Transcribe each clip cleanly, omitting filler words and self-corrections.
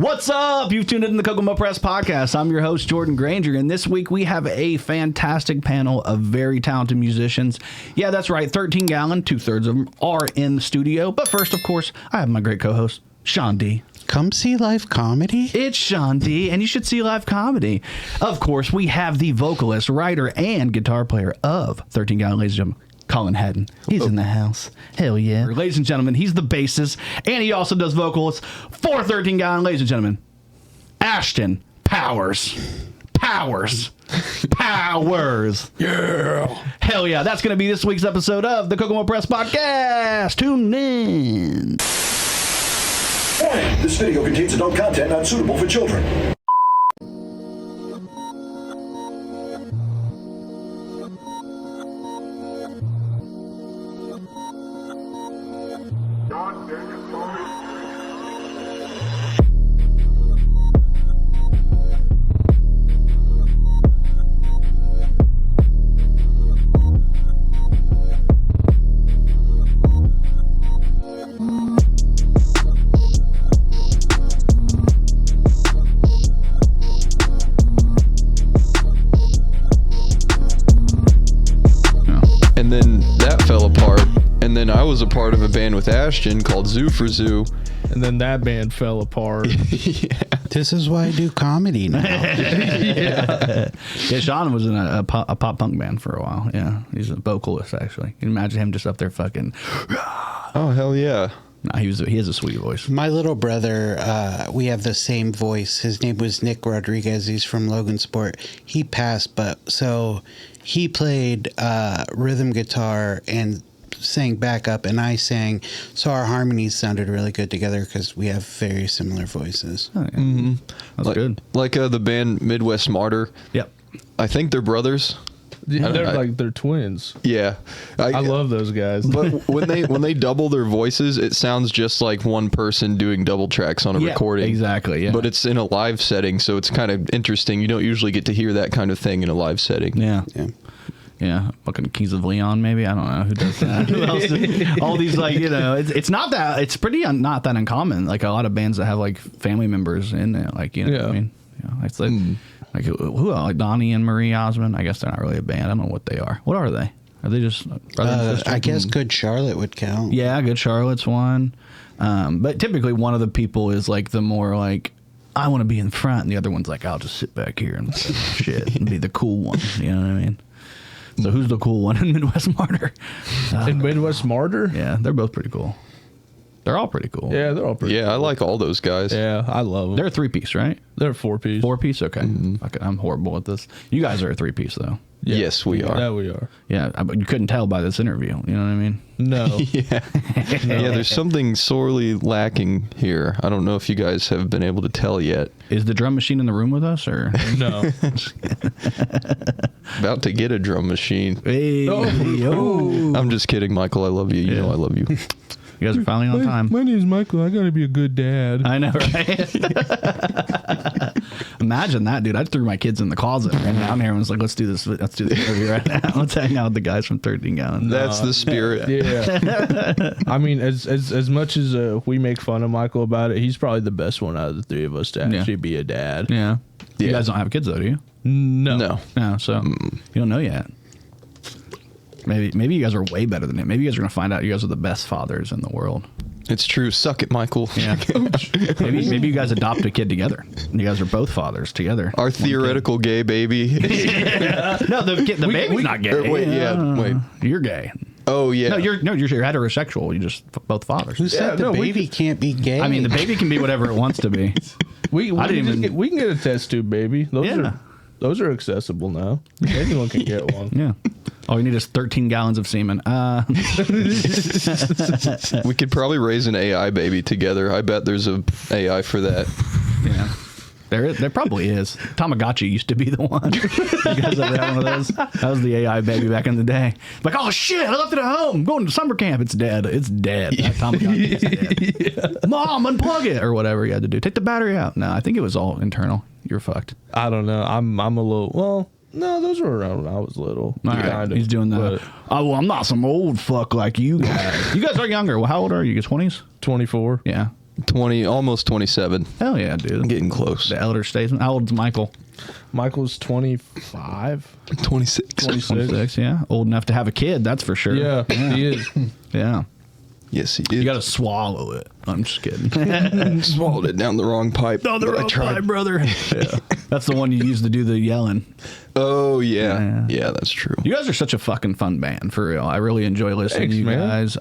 What's up? You've tuned in to the Kokomo Press Podcast. I'm your host, Jordan Grainger, and this week we have a fantastic panel of very talented musicians. Yeah, that's right, 13 Gallon, 2/3 of them are in the studio. But first, of course, I have my great co-host, Sean D. Come see live comedy? It's Sean D, and you should see live comedy. Of course, we have the vocalist, writer, and guitar player of 13 Gallon, ladies and gentlemen, Colin Hatton. He's in the house. Hell yeah. Ladies and gentlemen, he's the bassist, and he also does vocals for 13 Gallon, ladies and gentlemen, Ashton Powers. Yeah. Hell yeah. That's going to be this week's episode of the Kokomo Press Podcast. Tune in. Warning, this video contains adult content not suitable for children. And then that fell apart. And then I was a part of a band with Ashton called Zoo for Zoo. And then that band fell apart. Yeah. This is why I do comedy now. Yeah, Sean was in a pop punk band for a while. Yeah, he's a vocalist, actually. You can imagine him just up there fucking... Oh, hell yeah. Nah, he has a sweet voice. My little brother, we have the same voice. His name was Nick Rodriguez. He's from Logansport. He passed, but so he played rhythm guitar and sang backup, and I sang. So our harmonies sounded really good together because we have very similar voices. Oh, yeah. That's good. Like the band Midwest Martyr. Yep. I think they're brothers. Yeah, they're twins. Yeah. I love those guys. But when they double their voices, it sounds just like one person doing double tracks on a recording. Exactly, yeah. But it's in a live setting, so it's kind of interesting. You don't usually get to hear that kind of thing in a live setting. Yeah, fucking Kings of Leon, maybe. I don't know who does that. Who else? All these, like, you know, it's not that, it's pretty not that uncommon. Like a lot of bands that have like family members in it, like, you know what I mean? You know, it's like, like who else? Like Donnie and Marie Osmond. I guess they're not really a band. I don't know what they are. What are they? Are they just brothers and sisters? I guess Good Charlotte would count. Yeah, Good Charlotte's one. But typically one of the people is like the more like, I want to be in front, and the other one's like, I'll just sit back here and shit and be the cool one. You know what I mean? So who's the cool one in Midwest Martyr? In Midwest Martyr? Yeah, they're both pretty cool. They're all pretty cool. Yeah, they're all pretty cool. I like all those guys. Yeah, I love them. They're a 3-piece, right? They're a 4-piece. 4-piece? Okay. Okay. I'm horrible at this. You guys are a 3-piece, though. Yeah. Yes, we are. Yeah, we are. Yeah, but you couldn't tell by this interview. You know what I mean? No. Yeah. Yeah, there's something sorely lacking here. I don't know if you guys have been able to tell yet. Is the drum machine in the room with us, or? No. About to get a drum machine. Hey, I'm just kidding, Michael. I love you. You know I love you. You guys are finally on time. My name's Michael. I gotta be a good dad. I know, right? Imagine that, dude. I threw my kids in the closet and down here and was like, let's do this interview right now. Let's hang out with the guys from 13 Gallon. That's the spirit. Yeah. I mean, as much as we make fun of Michael about it, he's probably the best one out of the three of us to actually be a dad. Yeah. You guys don't have kids, though, do you? No. No, so you don't know yet. Maybe you guys are way better than it. Maybe you guys are going to find out you guys are the best fathers in the world. It's true. Suck it, Michael. Yeah. maybe you guys adopt a kid together. And you guys are both fathers together. Our theoretical gay baby. Yeah. No, the baby's not gay. Wait. You're gay. Oh yeah. No, you're heterosexual. You're just both fathers. Who said the baby can't be gay? I mean, the baby can be whatever it wants to be. We can get a test tube baby. Those are accessible now. Anyone can get one. Yeah. All you need is 13 gallons of semen. We could probably raise an AI baby together. I bet there's a AI for that. Yeah. There probably is. Tamagotchi used to be the one. You guys ever have one of those? That was the AI baby back in the day. Like, oh shit, I left it at home. I'm going to summer camp. It's dead. It's dead. That Tamagotchi is dead. Yeah. Mom, unplug it or whatever you had to do. Take the battery out. No, I think it was all internal. You're fucked. I don't know. I'm a little, well, no, those were around when I was little. All right. He's doing that. Oh, well, I'm not some old fuck like you guys. You guys are younger. Well, how old are you? 20s? 24. Yeah. almost 27. Hell yeah, dude. I'm getting close. The elder statesman. How old's Michael? Michael's 25. 26. 26, yeah. Old enough to have a kid, that's for sure. Yeah, he is. Yeah. Yes, he is. You got to swallow it. I'm just kidding. Swallowed it down the wrong pipe. No, the but I wrong tried. pipe, brother. Yeah. That's the one you use to do the yelling. Oh, yeah. Yeah, that's true. You guys are such a fucking fun band, for real. I really enjoy listening to you man. guys.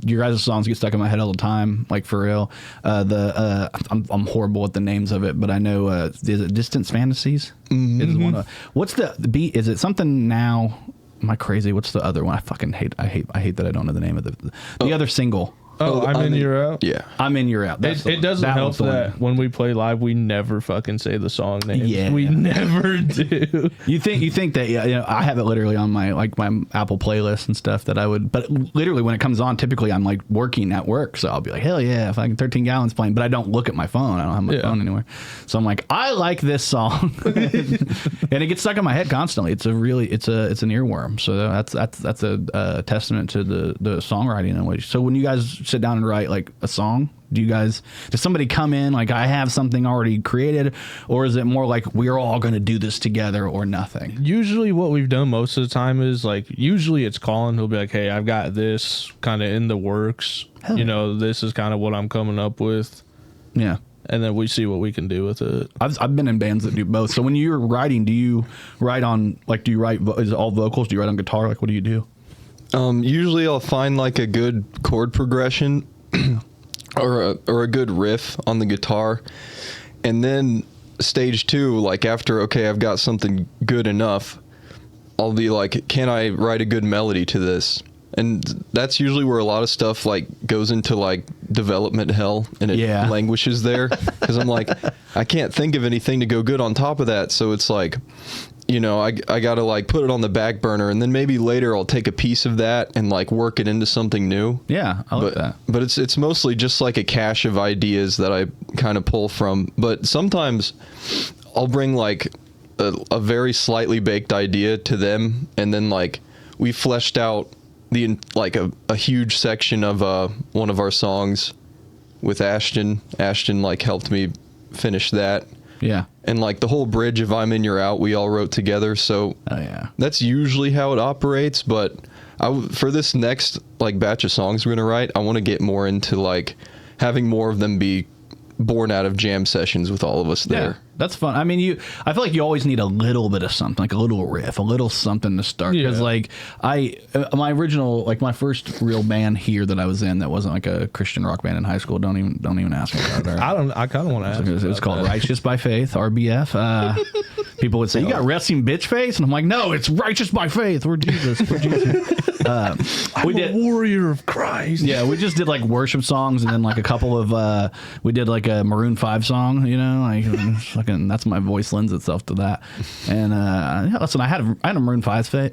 Your guys' songs get stuck in my head all the time, like for real. I'm horrible with the names of it, but I know is it Distant Fantasies? Is one of, what's the beat? Is it something now? Am I crazy? What's the other one? I fucking hate. I hate that I don't know the name of the other single. Oh, I'm in, you're out. Yeah. I'm in, you're out. That's It doesn't help that when we play live, we never fucking say the song names. Yeah. We never do. You think that, yeah, you know, I have it literally on my Apple playlist and stuff that I would, but literally when it comes on, typically I'm like working at work, so I'll be like, hell yeah, if I can 13 Gallons playing, but I don't look at my phone. I don't have my phone anywhere, so I'm like, I like this song, and it gets stuck in my head constantly. It's an earworm. So that's a testament to the songwriting in a way. So when you guys sit down and write like a song, does somebody come in like, I have something already created, or is it more like we're all going to do this together or nothing? Usually what we've done most of the time is like, usually it's Colin who'll be like, hey, I've got this kind of in the works. Hell you yeah. know, this is kind of what I'm coming up with. Yeah. And then we see what we can do with it. I've been in bands that do both. So when you're writing, do you write on, like, is it all vocals? Do you write on guitar? Like, what do you do? Usually I'll find like a good chord progression or a good riff on the guitar, and then stage 2, like after, okay, I've got something good enough, I'll be like, can I write a good melody to this? And that's usually where a lot of stuff like goes into like development hell, and it languishes there, because I'm like, I can't think of anything to go good on top of that. So it's like, you know, I gotta like put it on the back burner, and then maybe later I'll take a piece of that and like work it into something new. Yeah, I like that. But it's mostly just like a cache of ideas that I kind of pull from. But sometimes I'll bring like a very slightly baked idea to them, and then like we fleshed out a huge section of one of our songs with Ashton. Ashton like helped me finish that. Yeah. And like the whole bridge of I'm in, you're out, we all wrote together. So that's usually how it operates. But for this next like batch of songs we're going to write, I want to get more into like having more of them be born out of jam sessions with all of us there. Yeah, that's fun. I mean, I feel like you always need a little bit of something, like a little riff, a little something to start. Because like my original, like my first real band here that I was in that wasn't like a Christian rock band in high school. Don't even ask me about it. I kind of want to ask. It was called Righteous by Faith, RBF. People would say, "You got resting bitch face," and I'm like, "No, it's Righteous by Faith. We're Jesus. We're Jesus." I'm a warrior of Christ. Yeah, we just did like worship songs, and then like a couple of we did like a Maroon 5 song, you know, like fucking, that's my voice lends itself to that. And listen, I had a Maroon 5 phase.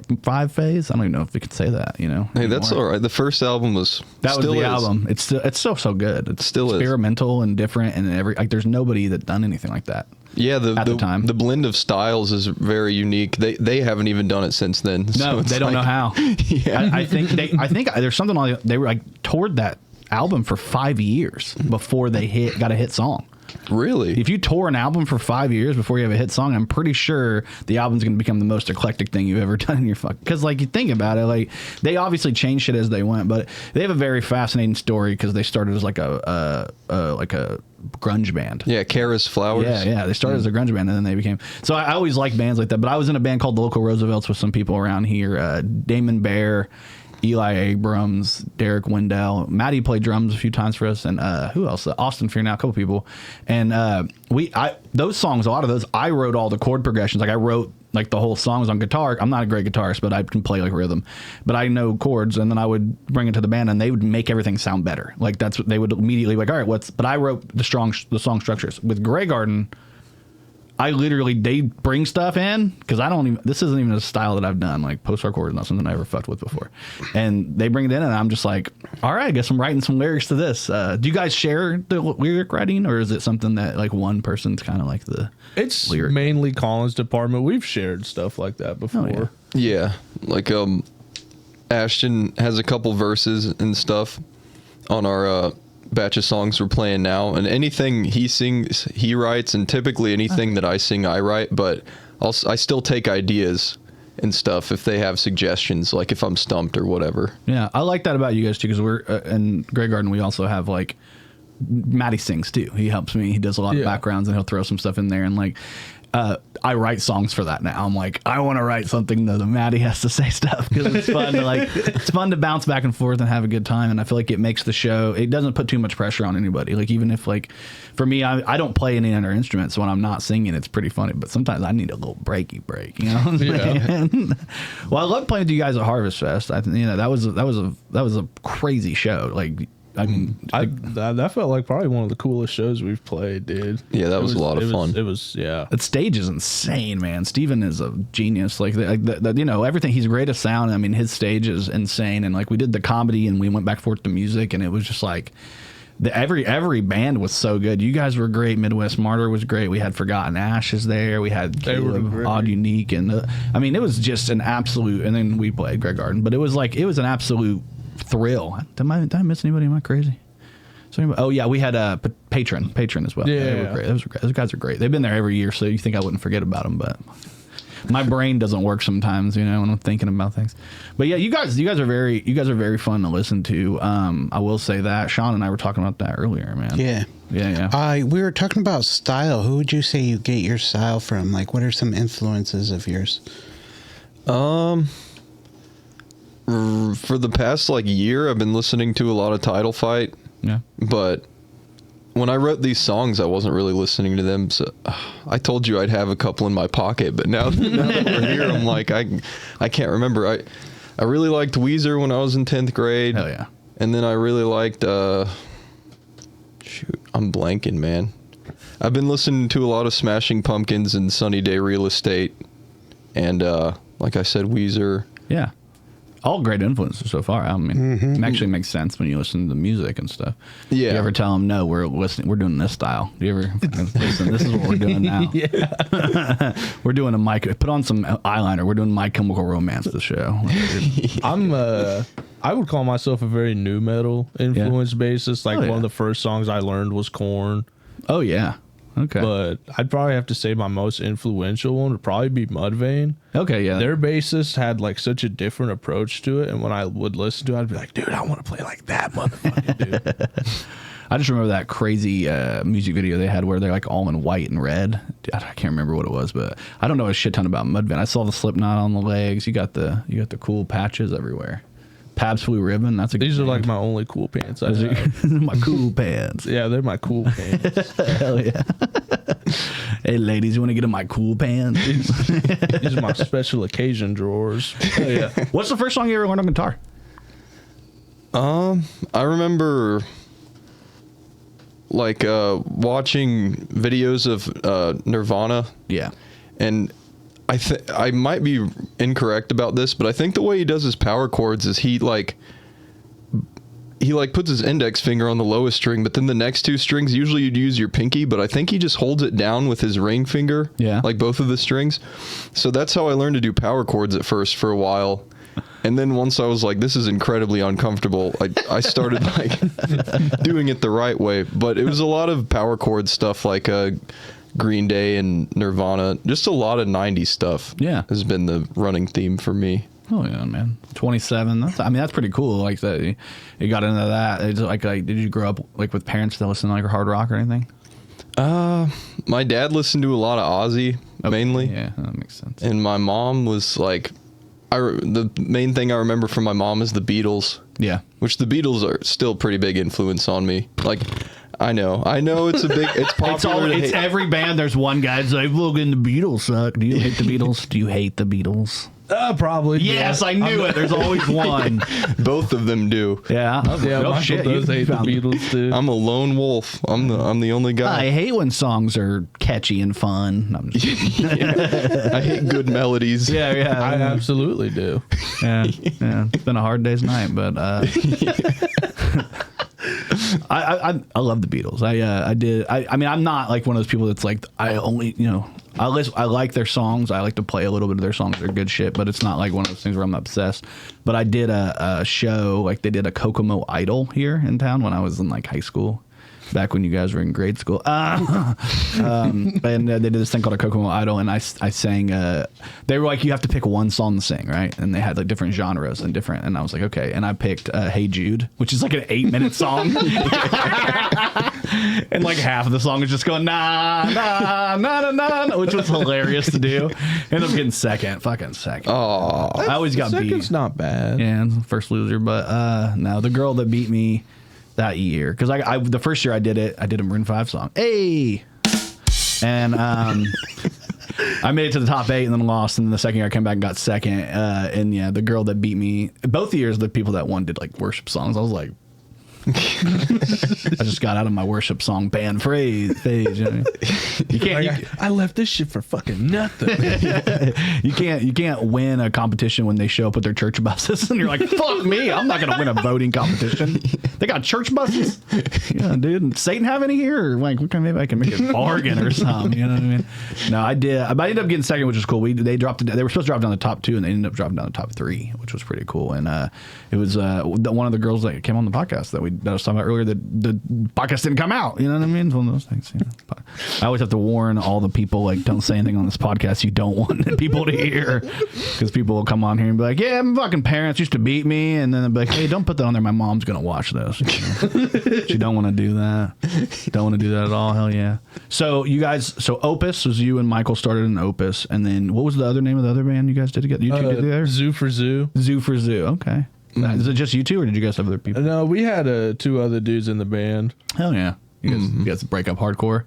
I don't even know if we could say that, you know. Hey, that's all right. The first album was album. It's so good. It's still experimental and different, and there's nobody that done anything like that. Yeah, at the time, the blend of styles is very unique. They haven't even done it since then. No, so they don't know how. Yeah, I think there's something on. They were like toured that album for 5 years before they got a hit song. Really? If you tour an album for 5 years before you have a hit song, I'm pretty sure the album's going to become the most eclectic thing you've ever done in your fuck. Because like you think about it, like they obviously changed shit as they went, but they have a very fascinating story because they started as like a grunge band. Yeah, Kara's Flowers. Yeah. They started as a grunge band, and then they became. So I always liked bands like that. But I was in a band called the Local Roosevelts with some people around here. Damon Bear, Eli Abrams, Derek Wendell, Maddie played drums a few times for us, and who else? Austin Fear Now, a couple people. And those songs, a lot of those, I wrote all the chord progressions. Like I wrote like the whole songs on guitar. I'm not a great guitarist, but I can play like rhythm. But I know chords, and then I would bring it to the band, and they would make everything sound better. Like that's what they would immediately be like. All right, but I wrote the song structures with Grey Garden. They bring stuff in because this isn't even a style that I've done. Like post-hardcore is not something I ever fucked with before. And they bring it in, and I'm just like, all right, I guess I'm writing some lyrics to this. Do you guys share the lyric writing, or is it something that like one person's kind of like the It's lyric? mainly Colin's department. We've shared stuff like that before. Oh, Yeah, like Ashton has a couple verses and stuff on our batch of songs we're playing now, and anything he sings, he writes, and typically anything that I sing, I write, but I still take ideas and stuff if they have suggestions, like if I'm stumped or whatever. Yeah, I like that about you guys too, because we're in Grey Garden, we also have like Maddie sings too. He helps me. He does a lot of backgrounds, and he'll throw some stuff in there, and like I write songs for that now. I'm like, I want to write something that Maddie has to say stuff, because it's fun to it's fun to bounce back and forth and have a good time. And I feel like it makes the show, it doesn't put too much pressure on anybody. Like, even if like for me, I don't play any other instruments, so when I'm not singing, it's pretty funny. But sometimes I need a little break, you know what I'm saying? Well, I love playing with you guys at Harvest Fest. That was a crazy show. Like, I mean, that felt like probably one of the coolest shows we've played, dude. Yeah, that was a lot of fun. It was, yeah. That stage is insane, man. Steven is a genius. Like, you know, everything. He's great at sound. I mean, his stage is insane. And like, we did the comedy, and we went back and forth to music, and it was just like every band was so good. You guys were great. Midwest Martyr was great. We had Forgotten Ashes there. We had Caleb, Odd Unique, and I mean, it was just an absolute. And then we played Grey Garden, but it was an absolute thrill. Did I miss anybody? Am I crazy? Oh yeah, we had a patron as well. Yeah, they were great. Those guys are great. They've been there every year, so you think I wouldn't forget about them, but my brain doesn't work sometimes, you know, when I'm thinking about things. But yeah, you guys are very fun to listen to. I will say that Sean and I were talking about that earlier, man. Yeah. We were talking about style. Who would you say you get your style from? Like, what are some influences of yours? For the past year, I've been listening to a lot of Title Fight. Yeah. But when I wrote these songs, I wasn't really listening to them. So I told you I'd have a couple in my pocket, but now that we're here, I'm like, I can't remember. I really liked Weezer when I was in 10th grade. Hell yeah. And then I really liked, I'm blanking, man. I've been listening to a lot of Smashing Pumpkins and Sunny Day Real Estate. And like I said, Weezer. Yeah. All great influences so far. I mean, it actually makes sense when you listen to the music and stuff. Yeah. Do you ever tell them, no, we're doing this style? Do you ever listen, this is what we're doing now? Yeah. We're doing put on some eyeliner. We're doing My Chemical Romance, the show. I would call myself a very new metal influence bassist. Like, one of the first songs I learned was Korn. Oh, yeah. Okay. But I'd probably have to say my most influential one would probably be Mudvayne. Okay, yeah. Their bassist had such a different approach to it, and when I would listen to it, I'd be like, dude, I want to play like that motherfucking dude. I just remember that crazy music video they had where they're all in white and red. I can't remember what it was, but I don't know a shit ton about Mudvayne. I saw the Slipknot on the legs. You got the cool patches everywhere. Pabst Blue Ribbon. These are my only cool pants. My cool pants. Yeah, they're my cool pants. Hell yeah. Hey, ladies, you want to get in my cool pants? These are my special occasion drawers. Hell yeah. What's the first song you ever learned on guitar? I remember watching videos of Nirvana. Yeah. And I might be incorrect about this, but I think the way he does his power chords is he puts his index finger on the lowest string, but then the next two strings, usually you'd use your pinky, but I think he just holds it down with his ring finger. Yeah. Both of the strings. So that's how I learned to do power chords at first for a while. And then once I was like, this is incredibly uncomfortable, I started doing it the right way. But it was a lot of power chord stuff Green Day and Nirvana, just a lot of 90s stuff. Yeah, has been the running theme for me. Oh yeah, man. 27. That's pretty cool. Like that, you got into that. It's did you grow up with parents that listen to hard rock or anything? My dad listened to a lot of Ozzy mainly. Yeah, that makes sense. And my mom was the main thing I remember from my mom is the Beatles. Yeah, which the Beatles are still pretty big influence on me. I know it's popular. It's every band. There's one guy that's like, Logan, the Beatles suck. Do you hate the Beatles? Do you hate the Beatles? Probably. Yes, I knew it. There's always one. Both of them do. Yeah. Michael does hate the Beatles too. I'm a lone wolf. I'm the only guy. I hate when songs are catchy and fun. I'm just I hate good melodies. Yeah. I absolutely do. Yeah. It's been a hard day's night, but I love the Beatles. I mean, I'm not like one of those people that's like, I only, I like their songs. I like to play a little bit of their songs. They're good shit, but it's not like one of those things where I'm obsessed. But I did a show, like they did a Kokomo Idol here in town when I was in like high school. Back when you guys were in grade school. And they did this thing called a Kokomo Idol, and I sang, they were like, you have to pick one song to sing, right? And they had like different genres and I was like, okay. And I picked Hey Jude, which is like an 8-minute song. And like half of the song is just going, nah, nah, nah, nah, nah, which was hilarious to do. Ended up getting fucking second. Oh, I always got beat. Second's not bad. Yeah, first loser, but no, the girl that beat me that year, because I the first year I did a Maroon 5 song. Hey, and I made it to the top 8 and then lost. And then the second year I came back and got second. And yeah, the girl that beat me both years, the people that won did like worship songs. I was like, I just got out of my worship song band phase. You can't. I left this shit for fucking nothing. You can't win a competition when they show up with their church buses, and you're like, fuck me, I'm not gonna win a voting competition. They got church buses. Yeah, dude. Satan have any here? Or like, maybe I can make a bargain or something. You know what I mean? No, I did. I ended up getting second, which was cool. They dropped. They were supposed to drop down the top 2, and they ended up dropping down the top 3, which was pretty cool. And it was one of the girls that came on the podcast that I was talking about earlier. That the podcast didn't come out. You know what I mean? It's one of those things. But I always have to warn all the people, like, don't say anything on this podcast you don't want people to hear, because people will come on here and be like, yeah, my fucking parents used to beat me, and then they'll be like, hey, don't put that on there. My mom's gonna watch this. You don't want to do that. Don't want to do that at all. Hell yeah. So you guys, Opus was you and Michael started an Opus, and then what was the other name of the other band you guys did together? You two did together? Zoo for Zoo. Zoo for Zoo. Okay. Is it just you two, or did you guys have other people? No, we had 2 other dudes in the band. Hell yeah. You guys break up hardcore?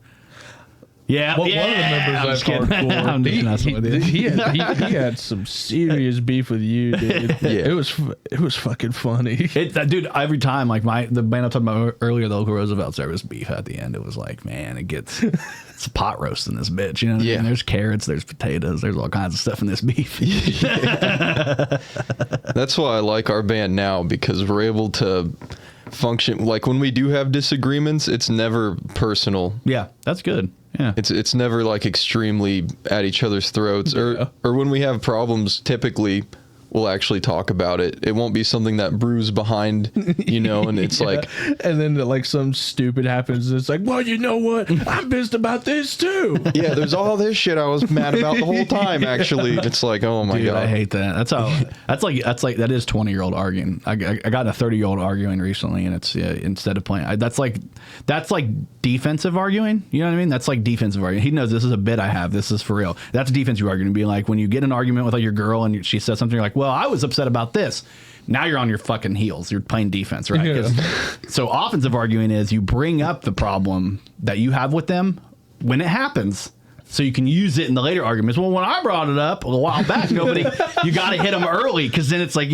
Yeah, One of the members left hardcore. I'm just messing with you. He had some serious beef with you, dude. Yeah. It was fucking funny. Dude, every time, like the band I was talking about earlier, the local Roosevelt, there was beef at the end. It was like, man, it's a pot roast in this bitch. You know what I mean? There's carrots, there's potatoes, there's all kinds of stuff in this beef. That's why I like our band now, because we're able to function. Like when we do have disagreements, it's never personal. Yeah, that's good. Yeah, it's never like extremely at each other's throats, or when we have problems, typically we'll actually talk about it. It won't be something that brews behind, and it's like, and then like some stupid happens. It's like, well, you know what? I'm pissed about this too. Yeah, there's all this shit I was mad about the whole time. Actually, it's like, oh my god, I hate that. That's like that is 20-year-old arguing. I got a 30-year-old arguing recently, and it's instead of playing, that's like defensive arguing. You know what I mean? That's like defensive arguing. He knows this is a bit I have. This is for real. That's defensive arguing. Being like when you get an argument with like your girl and she says something, you're like, well, I was upset about this. Now you're on your fucking heels. You're playing defense, right? Yeah. So offensive arguing is you bring up the problem that you have with them when it happens, so you can use it in the later arguments. Well, when I brought it up a while back, you got to hit them early, because then it's like,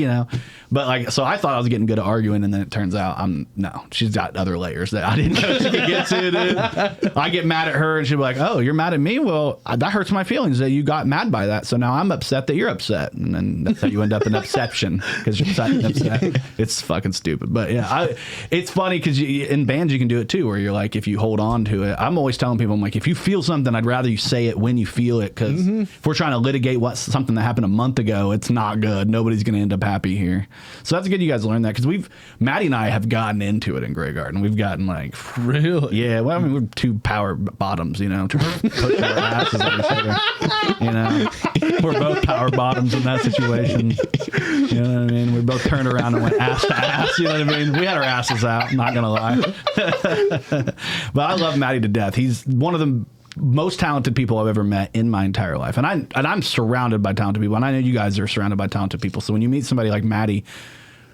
But like, so I thought I was getting good at arguing, and then it turns out no, she's got other layers that I didn't know she could get to, dude. I get mad at her, and she'll be like, oh, you're mad at me? Well, that hurts my feelings that you got mad by that. So now I'm upset that you're upset. And then that's how you end up in upception, because you're upset. It's fucking stupid. But yeah, it's funny because in bands you can do it too, where you're like, if you hold on to it, I'm always telling people, I'm like, if you feel something, I'd rather you say it when you feel it, because if we're trying to litigate something that happened a month ago, it's not good. Nobody's going to end up happy here. So that's good you guys learned that, because Maddie and I have gotten into it in Grey Garden. We've gotten like, really? Yeah, well, I mean, we're 2 power bottoms, trying to push our asses on each other. We're both power bottoms in that situation. You know what I mean? We both turned around and went ass to ass. You know what I mean? We had our asses out, not gonna lie. But I love Maddie to death. He's one of the most talented people I've ever met in my entire life, and I'm surrounded by talented people, and I know you guys are surrounded by talented people. So when you meet somebody like Maddie,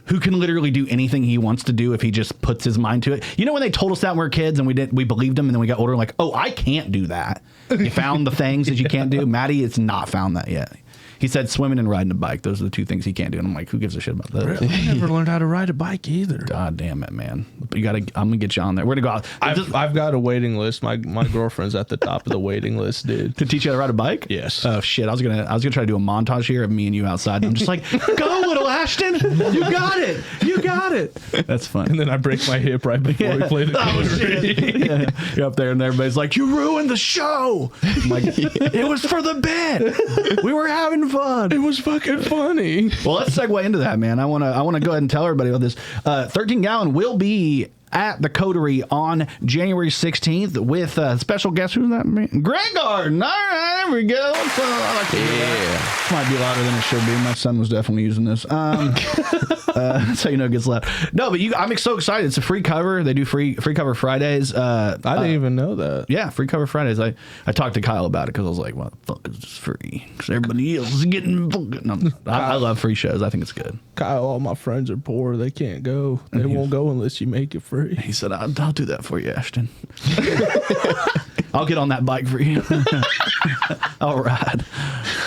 who can literally do anything he wants to do if he just puts his mind to it. When they told us that when we were kids and we believed him, and then we got older, like, oh, I can't do that. You found the things that you can't do. Maddie has not found that yet. He said swimming and riding a bike. Those are the 2 things he can't do. And I'm like, who gives a shit about that? I never learned how to ride a bike either. God damn it, man. But I'm gonna get you on there. We're gonna go out. I've got a waiting list. My girlfriend's at the top of the waiting list, dude. To teach you how to ride a bike? Yes. Oh shit. I was gonna try to do a montage here of me and you outside. And I'm just like, go little Ashton. You got it. You got it. That's fun. And then I break my hip right before we play the Coterie. Yeah. You're up there and everybody's like, you ruined the show. I'm like, it was for the bit. We were having fun. It was fucking funny. Well, let's segue into that, man. I wanna go ahead and tell everybody about this. 13 Gallon will be at the Coterie on January 16th with special guest. Who's that? Grainger. All right, there we go. So, I like this might be louder than it should be. My son was definitely using this. That's how you know it gets loud. No, but I'm so excited. It's a free cover. They do free cover Fridays. I didn't even know that. Yeah, free cover Fridays. I talked to Kyle about it because I was like, "What the fuck is this free?" Because everybody else is getting. No, I love free shows. I think it's good. Kyle, all my friends are poor. They can't go. They won't go unless you make it free. He said, I'll do that for you, Ashton. I'll get on that bike for you. All right.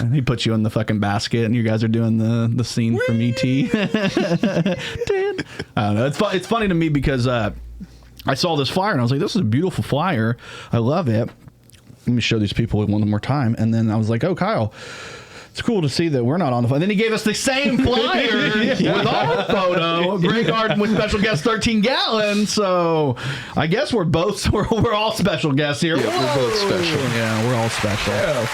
And he puts you in the fucking basket, and you guys are doing the scene from E.T. I don't know. It's funny to me because I saw this flyer, and I was like, this is a beautiful flyer. I love it. Let me show these people one more time. And then I was like, oh, Kyle, it's cool to see that we're not on the phone. Then he gave us the same flyer with our photo, Grey Garden with special guest 13 Gallon. So I guess we're all special guests here. Yeah, we're both special. Yeah, we're all special. Yeah.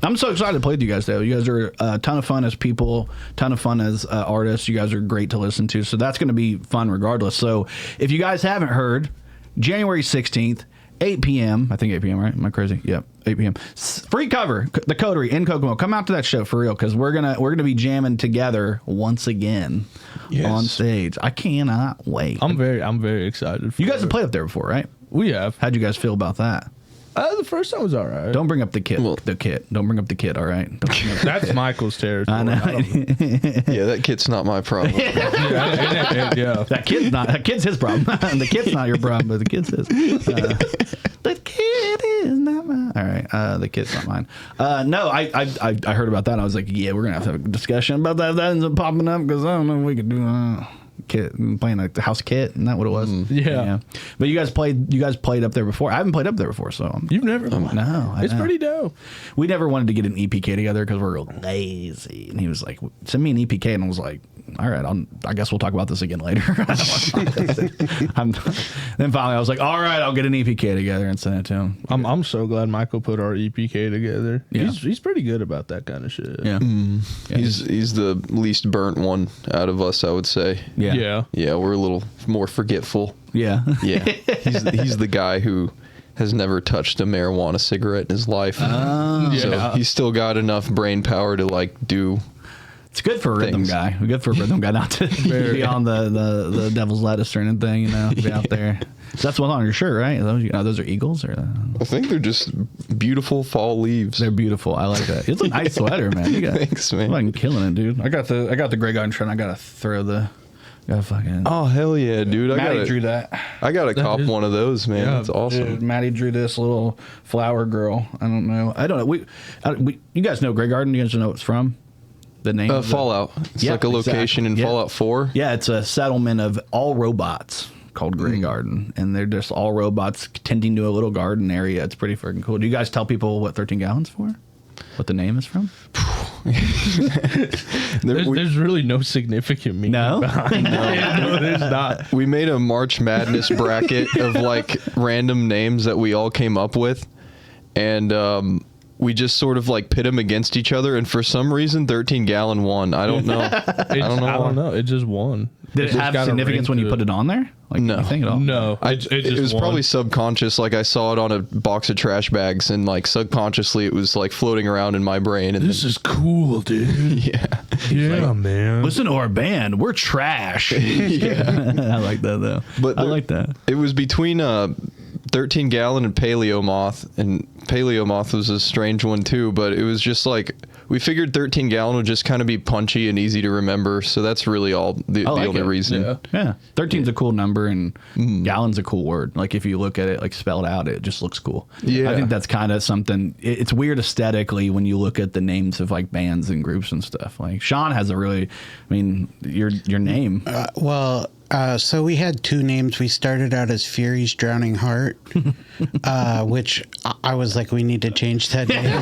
I'm so excited to play with you guys, though. You guys are a ton of fun as people, ton of fun as artists. You guys are great to listen to. So that's going to be fun regardless. So if you guys haven't heard, January 16th, 8 p.m. I think 8 p.m., right? Am I crazy? Yep, 8 p.m. Free cover, the Coterie in Kokomo. Come out to that show for real, because we're gonna be jamming together once again on stage. I cannot wait. I'm very excited. You guys have played up there before, right? We have. How'd you guys feel about that? The first time was all right. Don't bring up the kit. The kit. Don't bring up the kit. All right. That's Michael's territory. I know. Yeah, that kit's not my problem. Yeah. That kid's his problem. The kid's not your problem, but the kid's his. The kid is not mine. All right. The kid's not mine. No, I heard about that. And I was like, yeah, we're gonna have to have a discussion about that. If that ends up popping up, because I don't know if we could do. Kit, playing like the house kit, isn't that what it was? Yeah. But you guys played up there before. I haven't played up there before, so you've never. No, it's pretty dope. We never wanted to get an EPK together because we're real lazy, and he was like, "Send me an EPK," and I was like, "All right, I guess we'll talk about this again later." Then finally, I was like, "All right, I'll get an EPK together and send it to him." I'm so glad Michael put our EPK together. Yeah. He's pretty good about that kind of shit. Yeah, yeah. He's the least burnt one out of us, I would say. Yeah. Yeah, we're a little more forgetful. Yeah. Yeah. He's the guy who has never touched a marijuana cigarette in his life. So he's still got enough brain power to like do. It's good for a rhythm guy. Good for a rhythm guy not to be on the devil's lettuce or anything, you know, be out there. That's what's on your shirt, right? Those are eagles, or I think they're just beautiful fall leaves. They're beautiful. I like that. It's a nice sweater, man. Thanks, man. I'm killing it, dude. I got the Grey Garden trend. I gotta throw the. Gotta fucking. Oh hell yeah, dude! Maddie drew that. I gotta cop one of those, man. That's awesome. Dude, Maddie drew this little flower girl. I don't know. We you guys know Grey Garden? You guys know what it's from? The name? Fallout. It's like a location in Fallout 4. Yeah, it's a settlement of all robots called Grey Garden, and they're just all robots tending to a little garden area. It's pretty freaking cool. Do you guys tell people what 13 Gallons for? What the name is from? There's really no significant meaning behind it. No, there's not. We made a March Madness bracket of like random names that we all came up with, and we just sort of like pit them against each other, and for some reason 13 Gallon won. I don't know. I don't know. It just won. Did it have significance when you put it on there? Like, no. Anything at all? No. It was probably subconscious. Like I saw it on a box of trash bags, and like subconsciously it was like floating around in my brain. And this is cool, dude. Yeah, man. Listen to our band. We're trash. Yeah. I like that though. But I like that. It was between 13 Gallon and Paleo Moth, and Paleo Moth was a strange one too, but it was just like, we figured 13 Gallon would just kind of be punchy and easy to remember, so that's really all the only reason. Yeah. 13's a cool number, and Gallon's a cool word. Like, if you look at it, like, spelled out, it just looks cool. Yeah. I think that's kind of something, it's weird aesthetically when you look at the names of, like, bands and groups and stuff. Like, Sean has a really, I mean, your name. So we had two names. We started out as Fury's Drowning Heart, which I was like, we need to change that name.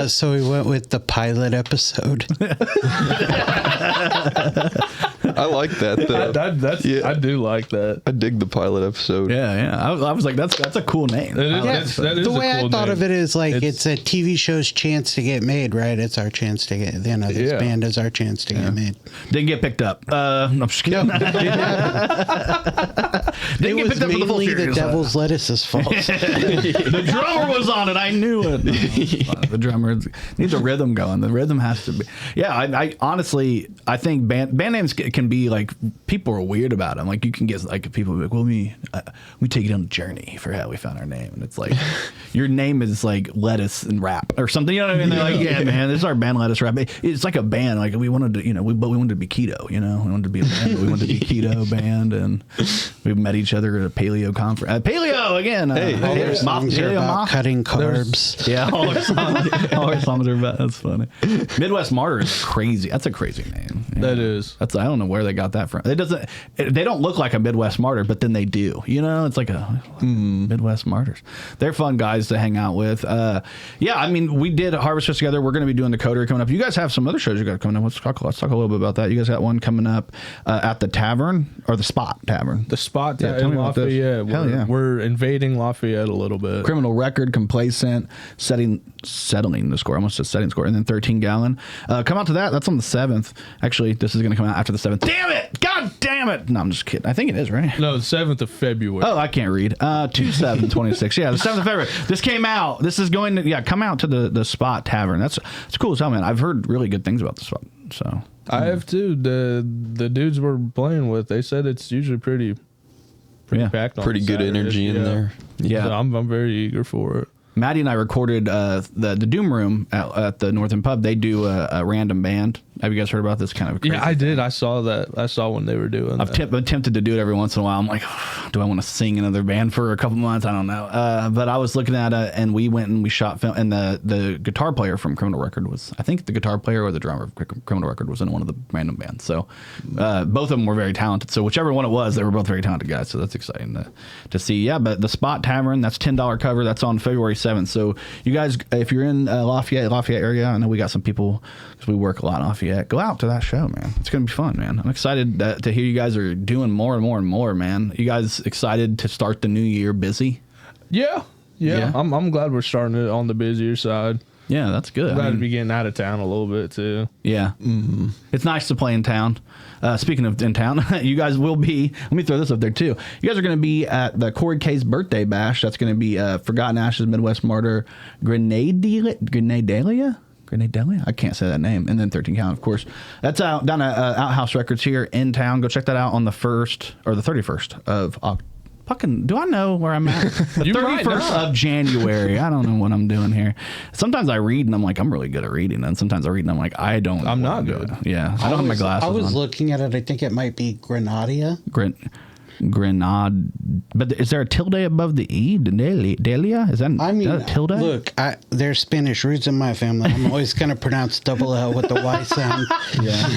So we went with the pilot episode. I like that though. I do like that. I dig the pilot episode. Yeah. I was like, that's a cool name. The way I thought of it is like, it's a TV show's chance to get made, right? It's our chance to get, this band is our chance to get made. Didn't get picked up. I'm just kidding. It was mainly the Devil's Lettuce's fault. The drummer was on it. I knew it. The drummer needs a rhythm going. The rhythm has to be. Yeah, I honestly, I think band names can be like, people are weird about them. Like, you can get like people be like, well, we take you on a journey for how we found our name, and it's like, your name is like Lettuce and Rap or something. You know what I mean? They're like, yeah, man, this is our band, Lettuce Rap. It's like a band. Like, we wanted to, but we wanted to be keto. We wanted to be a band, but we wanted to be keto band, and we met each other at a paleo conference. Paleo again. All their songs are about cutting carbs. All our songs are about. That's funny. Midwest Martyr is crazy. That's a crazy name. Yeah. That is. I don't know where they got that from. They don't look like a Midwest Martyr, but then they do. It's like a Midwest Martyrs. They're fun guys to hang out with. I mean, we did Harvest Fest together. We're going to be doing the Coterie coming up. You guys have some other shows you got coming up. Let's talk a little bit about that. You guys got one coming up at the Tavern, or the Spot Tavern. The Spot in Lafayette. Hell yeah. We're invading Lafayette a little bit. Criminal Record, Complacent, Settling the Score. I almost said Setting Score. And then 13 Gallon. Come out to that. That's on the 7th. Actually, this is going to come out after the 7th. Damn it! God damn it! No, I'm just kidding. I think it is, right? No, the 7th of February. Oh, I can't read. 2/7/26. Yeah, the 7th of February. This came out. This is going to, come out to the Spot Tavern. It's cool as hell, man. I've heard really good things about the Spot. So I have too. The dudes we're playing with, they said it's usually pretty packed on pretty good Saturdays. energy in there. Yeah. So I'm very eager for it. Maddie and I recorded the Doom Room at the Northern Pub. They do a random band. Have you guys heard about this kind of crazy I did. I saw that. I saw when they were doing I've attempted to do it every once in a while. I'm like, do I want to sing another band for a couple months? I don't know. But I was looking at it, and we went and we shot film. And the guitar player from Criminal Record was, I think the guitar player or the drummer of Criminal Record was in one of the random bands. So both of them were very talented. So whichever one it was, they were both very talented guys. So that's exciting to see. Yeah, but the Spot Tavern, that's $10 cover. That's on February 7th. So you guys, if you're in Lafayette area, I know we got some people because we work a lot in Lafayette. Go out to that show, man. It's gonna be fun, man. I'm excited to hear you guys are doing more and more and more, man. You guys excited to start the new year busy? Yeah. I'm glad we're starting it on the busier side. Yeah, that's good. Glad to be getting out of town a little bit too. Yeah, It's nice to play in town. Speaking of in town, you guys will be. Let me throw this up there too. You guys are going to be at the Corey K's birthday bash. That's going to be Forgotten Ashes, Midwest Martyr, Grenadelia. I can't say that name. And then 13 Count, of course. That's out down at Outhouse Records here in town. Go check that out on the 1st or the 31st of October. Do I know where I'm at? The 31st of January. I don't know what I'm doing here. Sometimes I read and I'm like, I'm really good at reading. And sometimes I read and I'm like, I'm not good. Yeah. I don't have my glasses I was on. looking at it. I think it might be Grenadia. Grenade. But is there a tilde above the E? Delia? Is that a tilde? Look, there's Spanish roots in my family. I'm always going to pronounce double L with the Y sound. Yeah.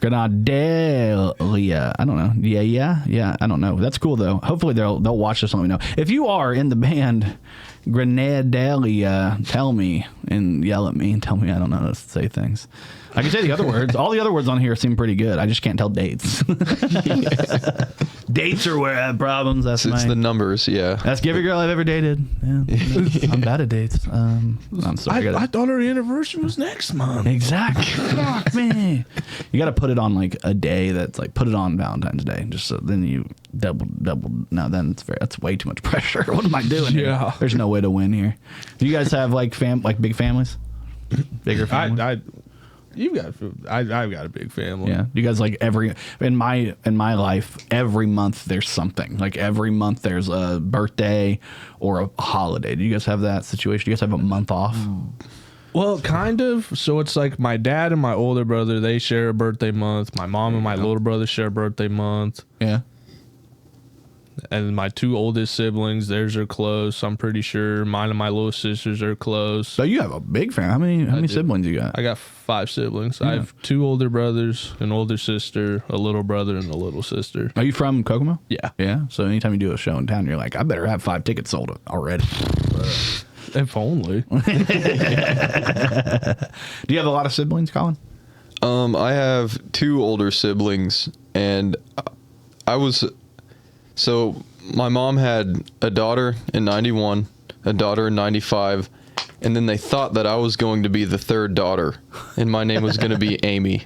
Grenadelia. I don't know. Yeah. I don't know. That's cool though. Hopefully they'll watch this and let me know. If you are in the band Grenadelia, tell me and yell at me and tell me I don't know how to say things. I can say the other words. All the other words on here seem pretty good. I just can't tell dates. Dates are where I have problems. It's the numbers, yeah. Ask every girl I've ever dated. Yeah. I'm bad at dates. I'm sorry. I thought our anniversary was next month. Exactly. Fuck me. You got to put it on like a day that's like, put it on Valentine's Day. Just so then you double. Now then that's way too much pressure. What am I doing here? There's no way to win here. Do you guys have like big families? Bigger families? You've got. I've got a big family. Yeah. You guys like in my life, every month there's something. Like every month there's a birthday or a holiday. Do you guys have that situation? Do you guys have a month off? Well, kind of. So it's like my dad and my older brother, they share a birthday month. My mom and my little brother share a birthday month. Yeah. And my 2 oldest siblings, theirs are close. I'm pretty sure mine and my little sisters are close. So you have a big family. How many siblings you got? I got 5 siblings. I have 2 older brothers, an older sister, a little brother, and a little sister. Are you from Kokomo? Yeah. Yeah. So anytime you do a show in town, you're like, I better have 5 tickets sold already. If only. Do you have a lot of siblings, Colin? I have 2 older siblings, and so my mom had a daughter in 91, a daughter in 95, and then they thought that I was going to be the 3rd daughter, and my name was going to be Amy.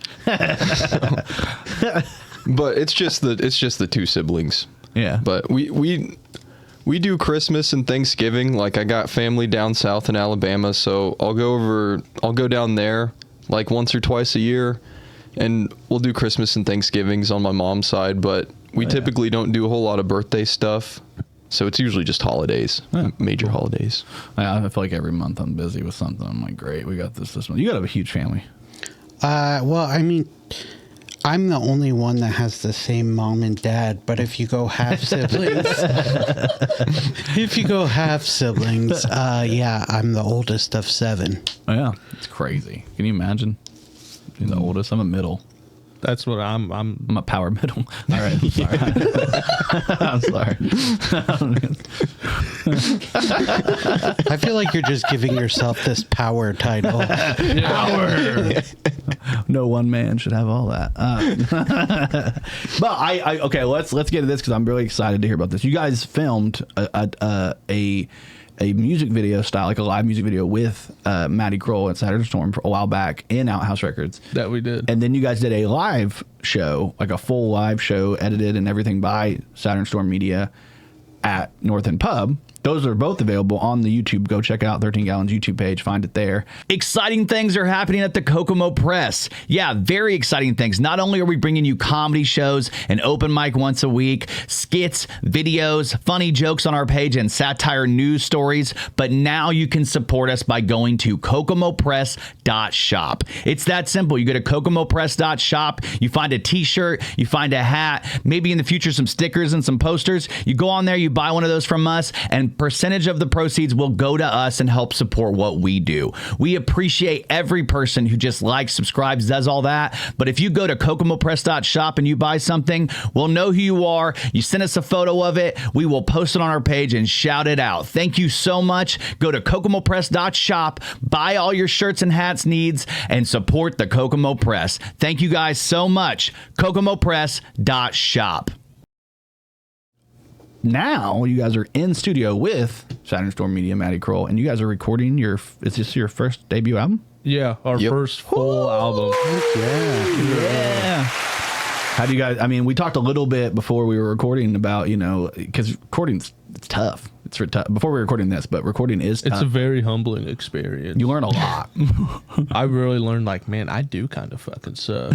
But it's just the 2 siblings. Yeah. But we do Christmas and Thanksgiving. Like, I got family down south in Alabama, so I'll go down there like once or twice a year, and we'll do Christmas and Thanksgivings on my mom's side, but we typically don't do a whole lot of birthday stuff. So it's usually just holidays, major holidays. I feel like every month I'm busy with something. I'm like, great, we got this month. You got a huge family. Well, I mean, I'm the only one that has the same mom and dad, but if you go half siblings, yeah, I'm the oldest of 7. Oh, yeah. It's crazy. Can you imagine? Being the oldest. I'm a middle. That's what I'm a power middle. All right. I'm sorry. I'm sorry. I feel like you're just giving yourself this power title. Power. No one man should have all that. But okay. Let's get to this because I'm really excited to hear about this. You guys filmed a music video style, like a live music video with Matty Kroll at Saturn Storm for a while back in Outhouse Records. That we did. And then you guys did a live show, like a full live show, edited and everything by Saturn Storm Media at North End Pub. Those are both available on the YouTube. Go check out 13 Gallons YouTube page. Find it there. Exciting things are happening at the Kokomo Press. Yeah, very exciting things. Not only are we bringing you comedy shows, an open mic once a week, skits, videos, funny jokes on our page, and satire news stories, but now you can support us by going to kokomopress.shop. It's that simple. You go to kokomopress.shop, you find a t-shirt, you find a hat, maybe in the future some stickers and some posters. You go on there, you buy one of those from us, and percentage of the proceeds will go to us and help support what we do. We appreciate every person who just likes, subscribes, does all that. But if you go to kokomopress.shop and you buy something, we'll know who you are. You send us a photo of it. We will post it on our page and shout it out. Thank you so much. Go to kokomopress.shop, buy all your shirts and hats needs, and support the Kokomo Press. Thank you guys so much. kokomopress.shop. Now you guys are in studio with Saturn Storm Media, Matty Kroll, and you guys are recording is this your first debut album? Yeah, our first full album. Yeah. How do you guys, I mean, we talked a little bit before we were recording about, because recording's it's tough. It's tough. Before we were recording this, but recording is tough. It's a very humbling experience. You learn a lot. I really learned, like, man, I do kind of fucking suck.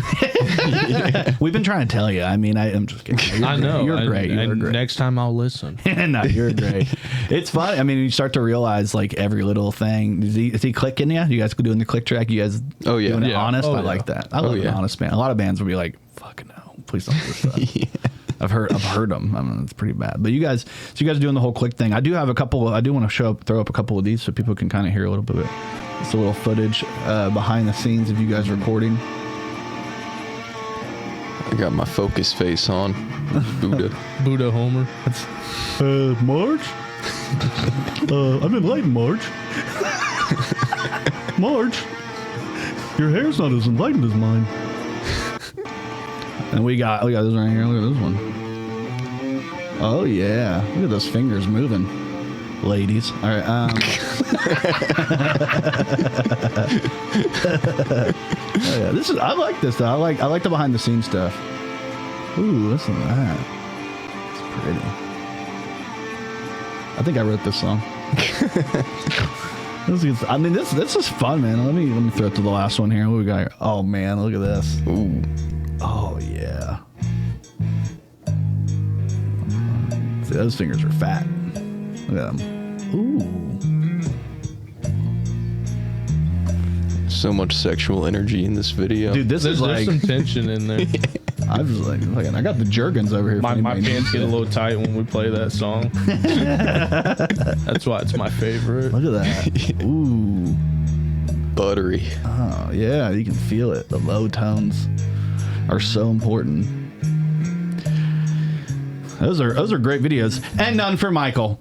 We've been trying to tell you. I mean, I'm just kidding. I know. You're great. You're great. Next time I'll listen. No, you're great. It's fun. I mean, you start to realize, like, every little thing. Is he clicking you? You guys doing the click track? You guys doing it honest? I like that. I love an honest band. A lot of bands will be like, fucking no, please don't do this stuff. I've heard them. I mean, it's pretty bad. But you guys are doing the whole click thing. I do have a couple. I do want to throw up a couple of these so people can kind of hear a little bit. It's a little footage behind the scenes of you guys recording. I got my focus face on. Buddha Homer. Marge? I'm enlightened, Marge. Marge, your hair's not as enlightened as mine. And we got this right here. Look at this one. Oh yeah, look at those fingers moving, ladies. All right. Oh yeah, I like this though. I like the behind the scenes stuff. Ooh, listen to that. It's pretty. I think I wrote this song. I mean, this is fun, man. Let me throw it to the last one here. What we got here? Oh man, look at this. Ooh. Oh yeah. See, those fingers are fat. Look at them. Ooh. So much sexual energy in this video. Dude, there's some tension in there. I was like, I got the Jergens over here. My pants get a little tight when we play that song. That's why it's my favorite. Look at that. Ooh. Buttery. Oh, yeah. You can feel it. The low tones are so important. Those are great videos. And none for Michael.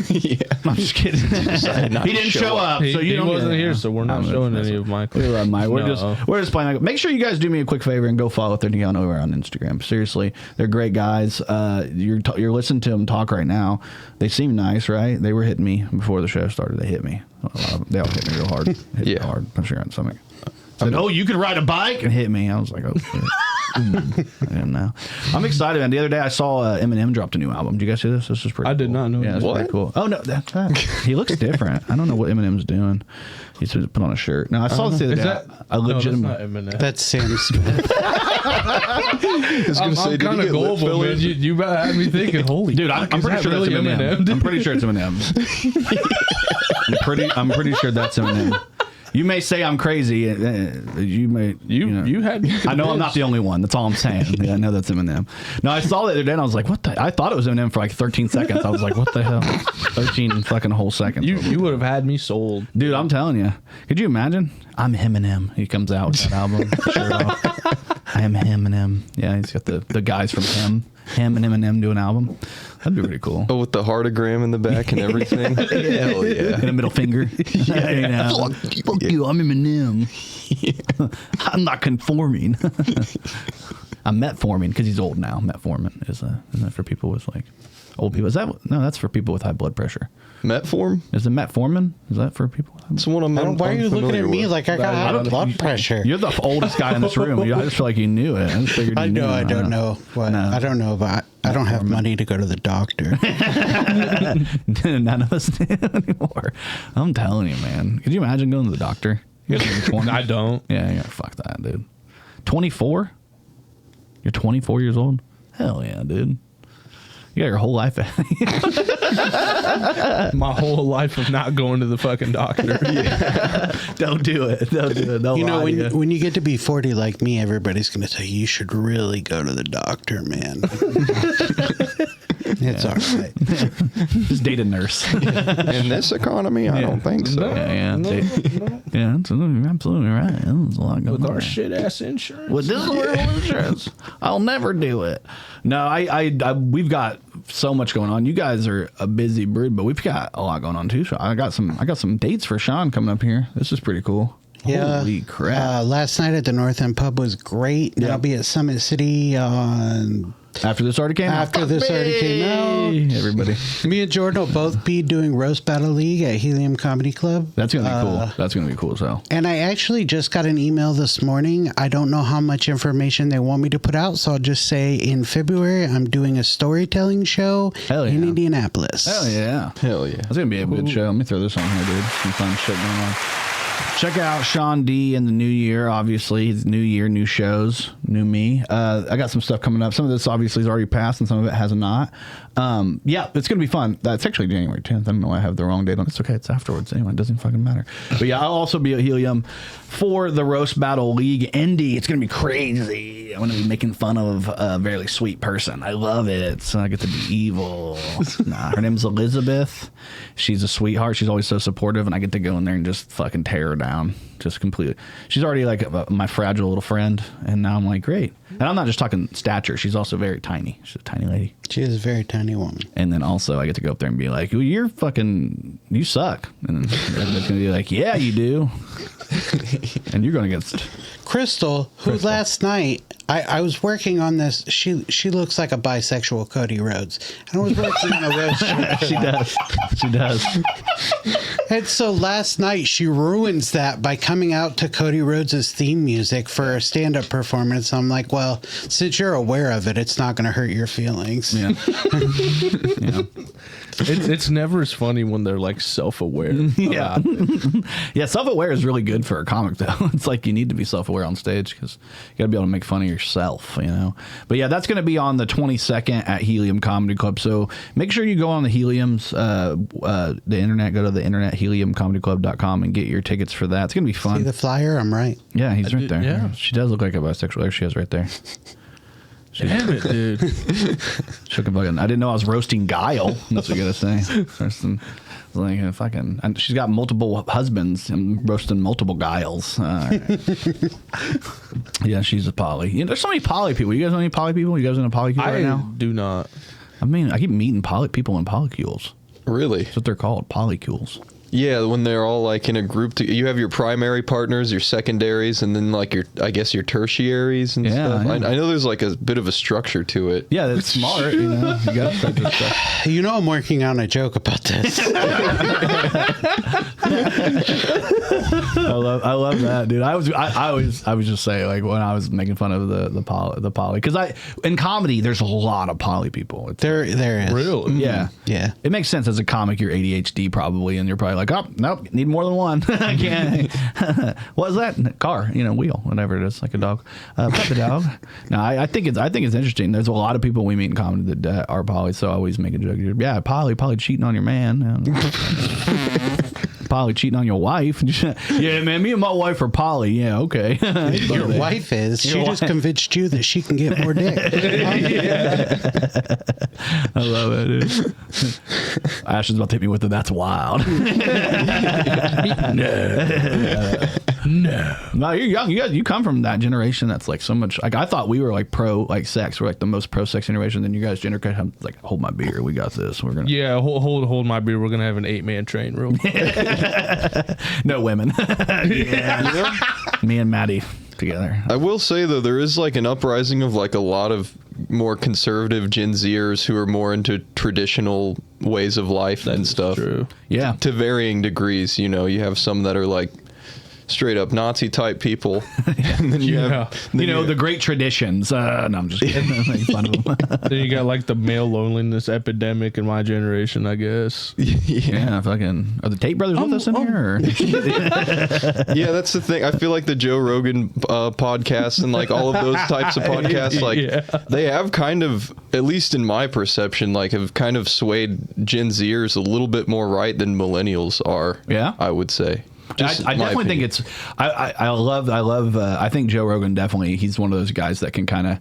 Yeah. I'm just kidding. He didn't show up, so he wasn't here, so we're not showing any of Michael. We love Mike. We're just playing Michael. Make sure you guys do me a quick favor and go follow their account over on Instagram. Seriously, they're great guys. You're listening to them talk right now. They seem nice, right? They were hitting me before the show started. They hit me. They all hit me real hard. Hit me hard. I'm sure on the stomach. Said, "Oh, you can ride a bike," and hit me. I was like, "Oh shit." I didn't know. I'm excited, man. The other day I saw Eminem dropped a new album. Did you guys see this? This is pretty. I did cool. not know. Yeah, it's pretty cool. Oh no, that's right. He looks different. I don't know what Eminem's doing. He's put on a shirt. No, I saw this the other day. That's not Eminem. That's Sam Smith. I'm kind of gullible, man. You had me thinking, holy dude, I'm pretty sure really that's Eminem. I'm pretty sure it's Eminem. I'm pretty sure that's Eminem. You may say I'm crazy. You may. You had. I know I'm not the only one. That's all I'm saying. Yeah, I know that's Eminem. No, I saw it the other day and I was like, what the? I thought it was Eminem for like 13 seconds. I was like, what the hell? 13 fucking whole seconds. You would have had me sold. Dude, I'm telling you. Could you imagine? I'm Eminem. He comes out with that album. Shirt off. I am Eminem. Yeah, he's got the guys from him and Eminem do an album. That'd be pretty cool. Oh, with the heartogram in the back and everything. Hell yeah. And a middle finger. Yeah. Fuck you. I'm Eminem. Yeah. I'm not conforming. I'm metforming because he's old now. Metformin isn't that for people with like old people? That's for people with high blood pressure. Metform? Is it metformin? Is that for people? It's one I'm Why are you looking at me with. like I got high blood pressure? You're the oldest guy in this room. I just feel like you knew it. I just figured you knew. I don't know what. No. I don't know, but I don't have money to go to the doctor. None of us do anymore. I'm telling you, man. Could you imagine going to the doctor? I don't. Yeah, fuck that, dude. 24? You're 24 years old? Hell yeah, dude. You got your whole life ahead of you. My whole life of not going to the fucking doctor. Yeah. Don't do it. Don't do it. They'll when you get to be 40 like me, everybody's going to tell you should really go to the doctor, man. It's all right. Just date a nurse. In this economy, I don't think so. Yeah, absolutely right. There's a lot going on. With our shit ass insurance. With this little insurance, I'll never do it. No, we've got so much going on. You guys are a busy brood, but we've got a lot going on too. So I got some dates for Sean coming up here. This is pretty cool. Yeah. Holy crap! Last night at the North End Pub was great. Yeah. I'll be at Summit City on. After this already came out. Everybody. Me and Jordan will both be doing Roast Battle League at Helium Comedy Club. That's going to be cool. That's going to be cool as hell. And I actually just got an email this morning. I don't know how much information they want me to put out, so I'll just say in February, I'm doing a storytelling show in Indianapolis. Hell yeah. Hell yeah. That's going to be a good show. Let me throw this on here, dude. Some fun shit going on. Check out Sean D in the new year, obviously. It's new year, new shows, new me. I got some stuff coming up. Some of this obviously has already passed and some of it has not. Yeah, it's going to be fun. That's actually January 10th. I don't know why I have the wrong date on it. It's okay. It's afterwards. Anyway, it doesn't fucking matter. But yeah, I'll also be at Helium for the Roast Battle League Indy. It's going to be crazy. I'm going to be making fun of a very sweet person. I love it. So I get to be evil. Her name's Elizabeth. She's a sweetheart. She's always so supportive, and I get to go in there and just fucking tear her down. Just completely. She's already like my fragile little friend, and now I'm like, great. And I'm not just talking stature. She's also very tiny. She's a tiny lady. She is a very tiny woman. And then also I get to go up there and be like, well, you suck. And then everybody's going to be like, yeah, you do. And you're going against Crystal, who last night, I was working on this. She looks like a bisexual Cody Rhodes. And I was working on a roast. She does. She does. And so last night she ruins that by coming out to Cody Rhodes' theme music for a stand-up performance. I'm like, well, since you're aware of it, it's not going to hurt your feelings. Yeah. Yeah. It's never as funny when they're like self-aware. Yeah. Yeah, self-aware is really good for a comic, though. It's like you need to be self-aware on stage because you got to be able to make fun of yourself, you know. But yeah, that's going to be on the 22nd at Helium Comedy Club. So make sure you go on the Helium's, the internet, go to the internet, heliumcomedyclub.com, and get your tickets for that. It's going to be fun. See the flyer? I'm right. Yeah, he's right there. Yeah. She does look like a bisexual. There she is right there. Damn it, dude. Shook a fucking. I didn't know I was roasting Guile. That's what I gotta say. Roasting, like fucking. And she's got multiple husbands and roasting multiple Guiles. Yeah, she's a poly. You know, there's so many poly people. You guys know any poly people? You guys in a polycule right now? Do not. I mean, I keep meeting people in polycules. Really? That's what they're called, polycules. Yeah, when they're all like in a group, you have your primary partners, your secondaries, and then like your tertiaries and stuff. Yeah. I know there's like a bit of a structure to it. Yeah, that's smart. You know, you got to start this stuff. You know I'm working on a joke about this. I love that, dude. I was just saying, like, when I was making fun of the poly, because in comedy there's a lot of poly people. There is. Really? Yeah. Yeah. It makes sense as a comic. You're ADHD probably, and you're probably like, oh, nope, need more than one. I can't. What is that? Car, wheel, whatever it is, like a dog. Pet the dog. No, I think it's interesting. There's a lot of people we meet in comedy that are poly, so I always make a joke. Yeah, poly cheating on your man. Poly cheating on your wife. Yeah, man, me and my wife are poly. Yeah, okay. Your wife is. She just convinced you that she can get more dick. I love it, dude. Ashton's about to hit me with it. That's wild. No, you're young. You come from that generation that's like so much. Like I thought we were like pro like sex. We're like the most pro sex generation. Then you guys generation like hold my beer. We got this. We're gonna hold my beer. We're gonna have an 8-man train real quick. No women. Yeah. Me and Maddie together. I will say though, there is like an uprising of like a lot of more conservative Gen Zers who are more into traditional ways of life and stuff. True. Yeah. To varying degrees, you have some that are like straight up Nazi type people. And then you have the great traditions. No, I'm just kidding. I'm making fun of them. Then you got like the male loneliness epidemic in my generation, I guess. Yeah, fucking. Are the Tate brothers with us in here? Or? Yeah, that's the thing. I feel like the Joe Rogan podcast and like all of those types of podcasts, like they have kind of, at least in my perception, like have kind of swayed Gen Zers a little bit more right than millennials are. Yeah, I would say. I definitely think it's. I love. I think Joe Rogan definitely. He's one of those guys that can kind of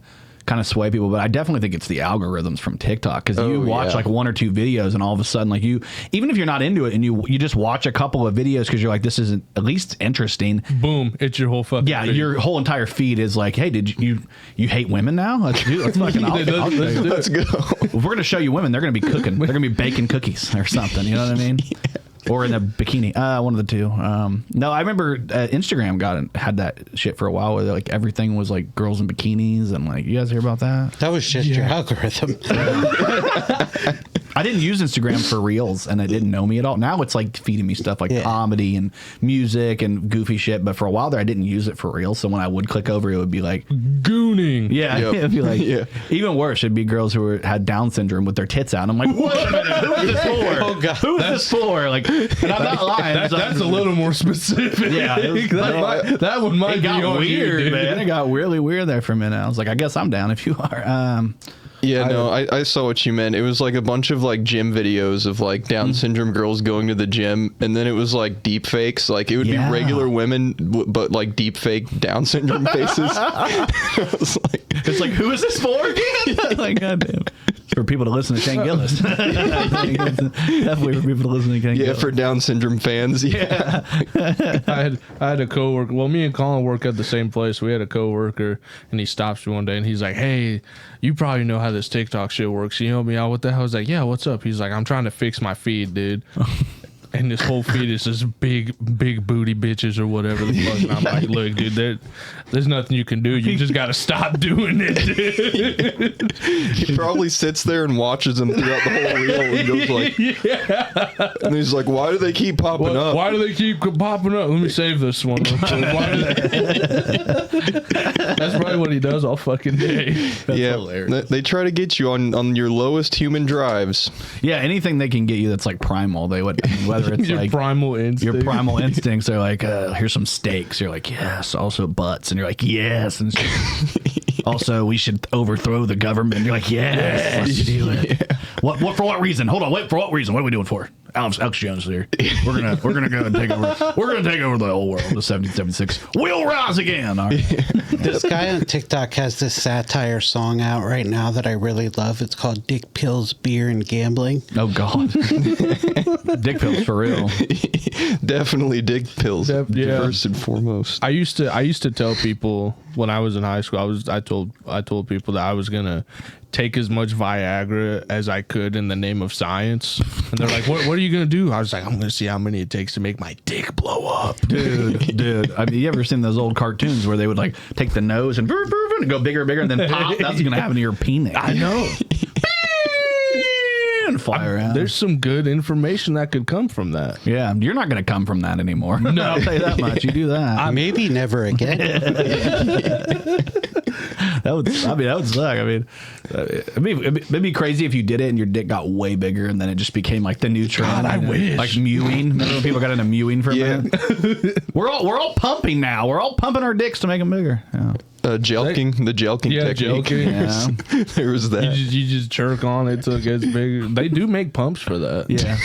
sway people. But I definitely think it's the algorithms from TikTok because you watch like one or two videos and all of a sudden like even if you're not into it and you just watch a couple of videos because you're like this isn't at least interesting. Boom! It's your whole fucking video. Your whole entire feed is like, hey, did you hate women now? Let's fucking. Let's go. If we're gonna show you women, they're gonna be cooking. They're gonna be baking cookies or something. You know what I mean? Yeah. Or in a bikini, one of the two. No, I remember Instagram had that shit for a while where like everything was like girls in bikinis and like you guys hear about that? That was just your algorithm. I didn't use Instagram for reels and it didn't know me at all. Now it's like feeding me stuff like comedy and music and goofy shit. But for a while there, I didn't use it for reels. So when I would click over, it would be like gooning. Yeah, it'd be like even worse. It'd be girls who had Down syndrome with their tits out. And I'm like, wait a minute, who is this for? Oh God, who is this for? Like, and I'm not lying. That's a little more specific. Yeah, that one might be got weird, you, man. It got really weird there for a minute. I was like, I guess I'm down if you are. I saw what you meant. It was like a bunch of like gym videos of like Down syndrome girls going to the gym, and then it was like deep fakes. Like it would be regular women, but like deep fake Down syndrome faces. It's like, who is this for again? Like, goddamn. For people to listen to Shane Gillis. Definitely for people to listen to Shane Gillis. Yeah, for Down syndrome fans. Yeah. I had a coworker. Well, me and Colin work at the same place. We had a coworker, and he stops me one day, and he's like, "Hey, you probably know how this TikTok shit works. You know me out with that?" I was like, "Yeah, what's up?" He's like, "I'm trying to fix my feed, dude." and this whole fetus is big booty bitches or whatever the fuck. And I'm like, look, dude, there's nothing you can do. You just got to stop doing it, dude. He probably sits there and watches them throughout the whole reel and goes like, yeah. And he's like, why do they keep popping up? Why do they keep popping up? Let me save this one. That's probably what he does all fucking day. That's hilarious. They try to get you on your lowest human drives. Yeah, anything they can get you that's like primal, they would. Whether it's your like primal instinct. Your primal instincts are like, here's some steaks. You're like, yes. Also butts, and you're like, yes. And also, we should overthrow the government. You're like, yes, let's do it. Yeah. What for? What reason? Hold on. Wait, for what reason? What are we doing for? Alex Jones here. We're gonna go and take over. We're gonna take over the whole world. The 1776. We'll rise again. All right. This guy on TikTok has this satire song out right now that I really love. It's called "Dick Pills, Beer, and Gambling." Oh God, dick pills for real. Definitely dick pills. First and foremost. I used to tell people when I was in high school. I told people that I was gonna take as much Viagra as I could in the name of science. And they're like, what are you going to do? I was like, I'm going to see how many it takes to make my dick blow up. Dude. I mean, you ever seen those old cartoons where they would like take the nose and go bigger and bigger and then pop? That's going to happen to your penis. I know. And fly around. There's some good information that could come from that. Yeah, you're not going to come from that anymore. No. I'll tell you that much. You do that. Maybe never again. That would suck. I mean, it'd be crazy if you did it and your dick got way bigger and then it just became like the new trend. God, I wish. Like mewing. Remember when people got into mewing for a minute? We're all pumping now. We're all pumping our dicks to make them bigger. Yeah. Jelking technique. Jelking. Yeah. There was that. You just jerk on it till it gets bigger. They do make pumps for that. Yeah.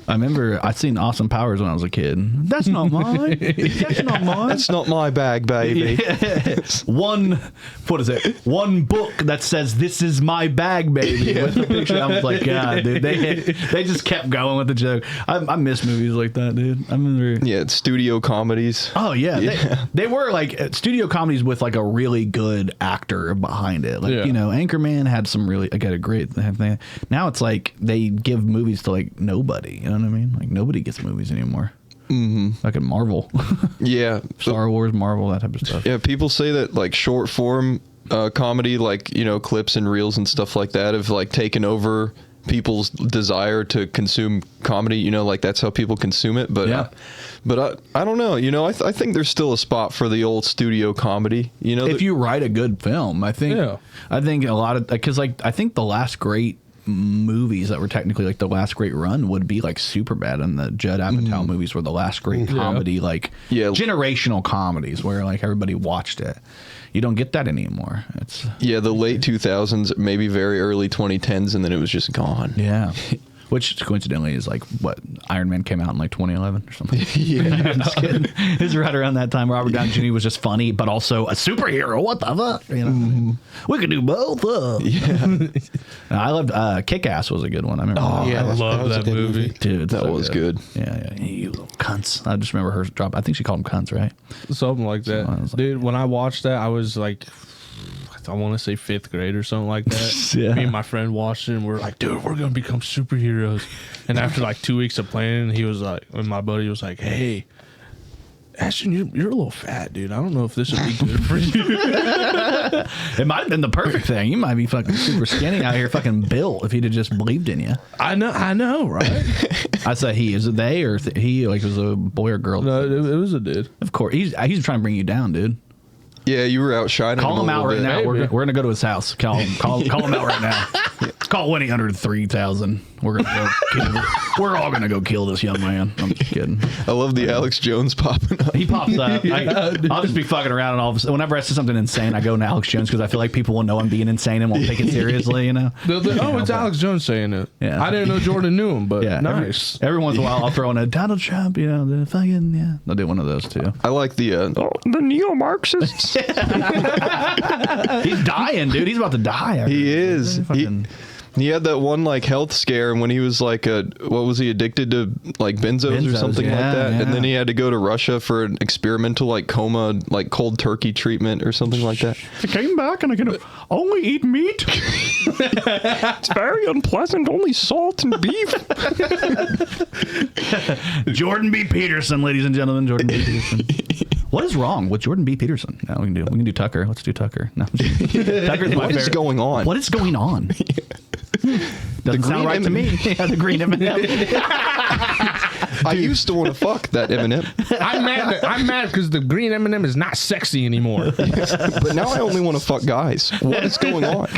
I remember I seen Austin Powers when I was a kid. That's not mine. That's not mine. That's not my bag, baby. Yeah. One book that says "This is my bag, baby" with the picture. I was like, God, dude, they just kept going with the joke. I miss movies like that, dude. I remember. Yeah, it's studio comedies. Oh yeah. They were like studio comedies with like a really good actor behind it. Like Anchorman had some really got a great thing. Now it's like they give movies to like nobody. You know what I mean? Like nobody gets movies anymore. Mm-hmm. Like in Marvel. Yeah. Star Wars, Marvel, that type of stuff. Yeah, people say that like short form comedy, like, clips and reels and stuff like that have like taken over people's desire to consume comedy, like that's how people consume it. But I don't know, I think there's still a spot for the old studio comedy, if you write a good film. I think a lot of, because like I think the last great movies that were technically like the last great run would be like Superbad, and the Judd Apatow movies were the last great comedy, generational comedies where like everybody watched it. You don't get that anymore. It's the late 2000s, maybe very early 2010s, and then it was just gone. Yeah. Which coincidentally is like what Iron Man came out in like 2011 or something. Yeah, I'm just kidding. It was right around that time. Robert Downey Jr. was just funny, but also a superhero. What the fuck? We could do both. Yeah, I loved Kick-Ass was a good one. I remember. Oh yeah, I love that movie. Dude. That was good. Yeah. You little cunts. I just remember her drop. I think she called them cunts, right? Something like that. Dude, when I watched that, I was like, I want to say 5th grade or something like that. Yeah. Me and my friend watched it and we're like, dude, we're going to become superheroes. And after like 2 weeks of playing, he was like, and my buddy was like, hey, Ashton, you're a little fat, dude. I don't know if this would be good for you. It might have been the perfect thing. You might be fucking super skinny out here, fucking built, if he'd have just believed in you. I know, right? I said he. Is it they or he? Like, it was a boy or girl? No, it was a dude. Of course. He's trying to bring you down, dude. Yeah, you were outshining him. Call him out right bit. now. Hey, We're going to go to his house. Call him out right now. Call 1-800-3000. We're going to go kill. We're all going to go kill this young man. I'm just kidding. I love the Alex Jones popping up. He pops up. I'll just be fucking around, and all of a sudden, whenever I see something insane, I go to Alex Jones because I feel like people will know I'm being insane and won't take it seriously. It's Alex Jones saying it. Yeah. I didn't know Jordan knew him, but nice. Every once in a while, I'll throw in a Donald Trump. The fucking I'll do one of those too. I like the neo-Marxists. He's dying, dude. He's about to die. He is. He had that one like health scare, and when he was like what was he addicted to, like benzos or something like that, and then he had to go to Russia for an experimental like coma, like cold turkey treatment or something like that. I came back and I can only eat meat. It's very unpleasant. Only salt and beef. Jordan B. Peterson, ladies and gentlemen. Jordan B. Peterson. What is wrong with Jordan B. Peterson? No, we can do Tucker. Let's do Tucker. No, Tucker's my What is favorite. going on? What is going on? Doesn't sound right to me. Yeah, the green M&M. I used to want to fuck that Eminem, I'm mad because the green M&M is not sexy anymore. but now I only want to fuck guys. What is going on?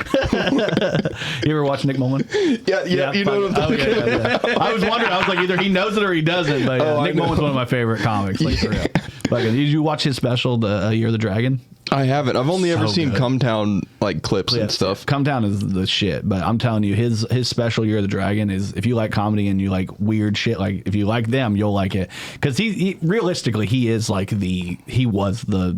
You ever watch Nick Mullen? Yeah, you know what I'm talking about. I was wondering. I was like, either he knows it or he doesn't. But Nick Mullen's one of my favorite comics. Like, for real. Did you watch his special, The Year of the Dragon? I haven't. I've only ever seen good. Come Town like clips and stuff. Come Down is the shit, but I'm telling you, his special Year of the Dragon is, if you like comedy and you like weird shit, like if you like them, you'll like it. Because he realistically, he is like he was the,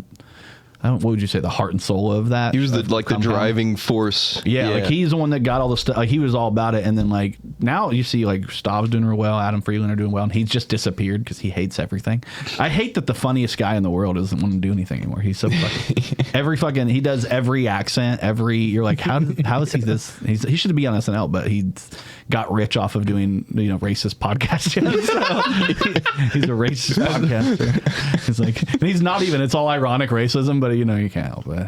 what would you say, the heart and soul of that? He was the Come Down. driving force. Yeah, like he's the one that got all the stuff. Like he was all about it, and then like now you see like Stav's doing real well, Adam Freeland are doing well, and he's just disappeared because he hates everything. I hate that the funniest guy in the world doesn't want to do anything anymore. He's so fucking he does every accent, you're like, how is he this? He should be on SNL, but he got rich off of doing racist podcasts. So he's a racist podcaster. It's like, and he's not even. It's all ironic racism, but you can't help it.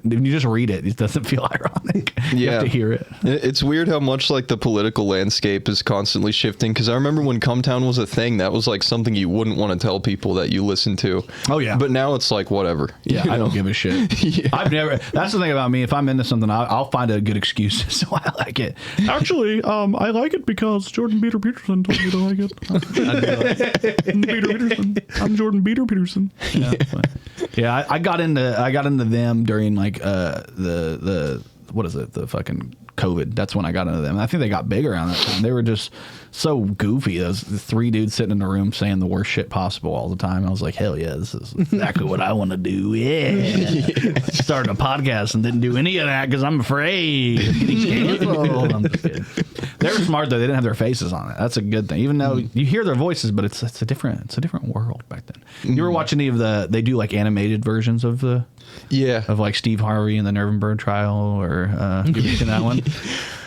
When you just read it, it doesn't feel ironic. You have to hear it. It's weird how much like the political landscape is constantly shifting. Because I remember when Come Town was a thing, that was like something you wouldn't want to tell people that you listen to. Oh yeah. But now it's like whatever. Yeah, I don't give a shit. Yeah. I've never. That's the thing about me. If I'm into something, I'll find a good excuse so I like it. Actually, I like it because Jordan Peterson told me to like it. I'm Jordan Peterson. Yeah, I got into them during like the what is it, the fucking COVID. That's when I got into them. I think they got big around that time. They were just so goofy. Those three dudes sitting in a room saying the worst shit possible all the time. I was like, hell yeah, this is exactly what I want to do. Yeah. Started a podcast and didn't do any of that because I'm afraid of getting canceled. I'm just kidding. They were smart though. They didn't have their faces on it. That's a good thing. Even though you hear their voices, but it's a different world back then. You ever watch any of they do like animated versions of of like Steve Harvey and the Nuremberg trial, or have you seen that one?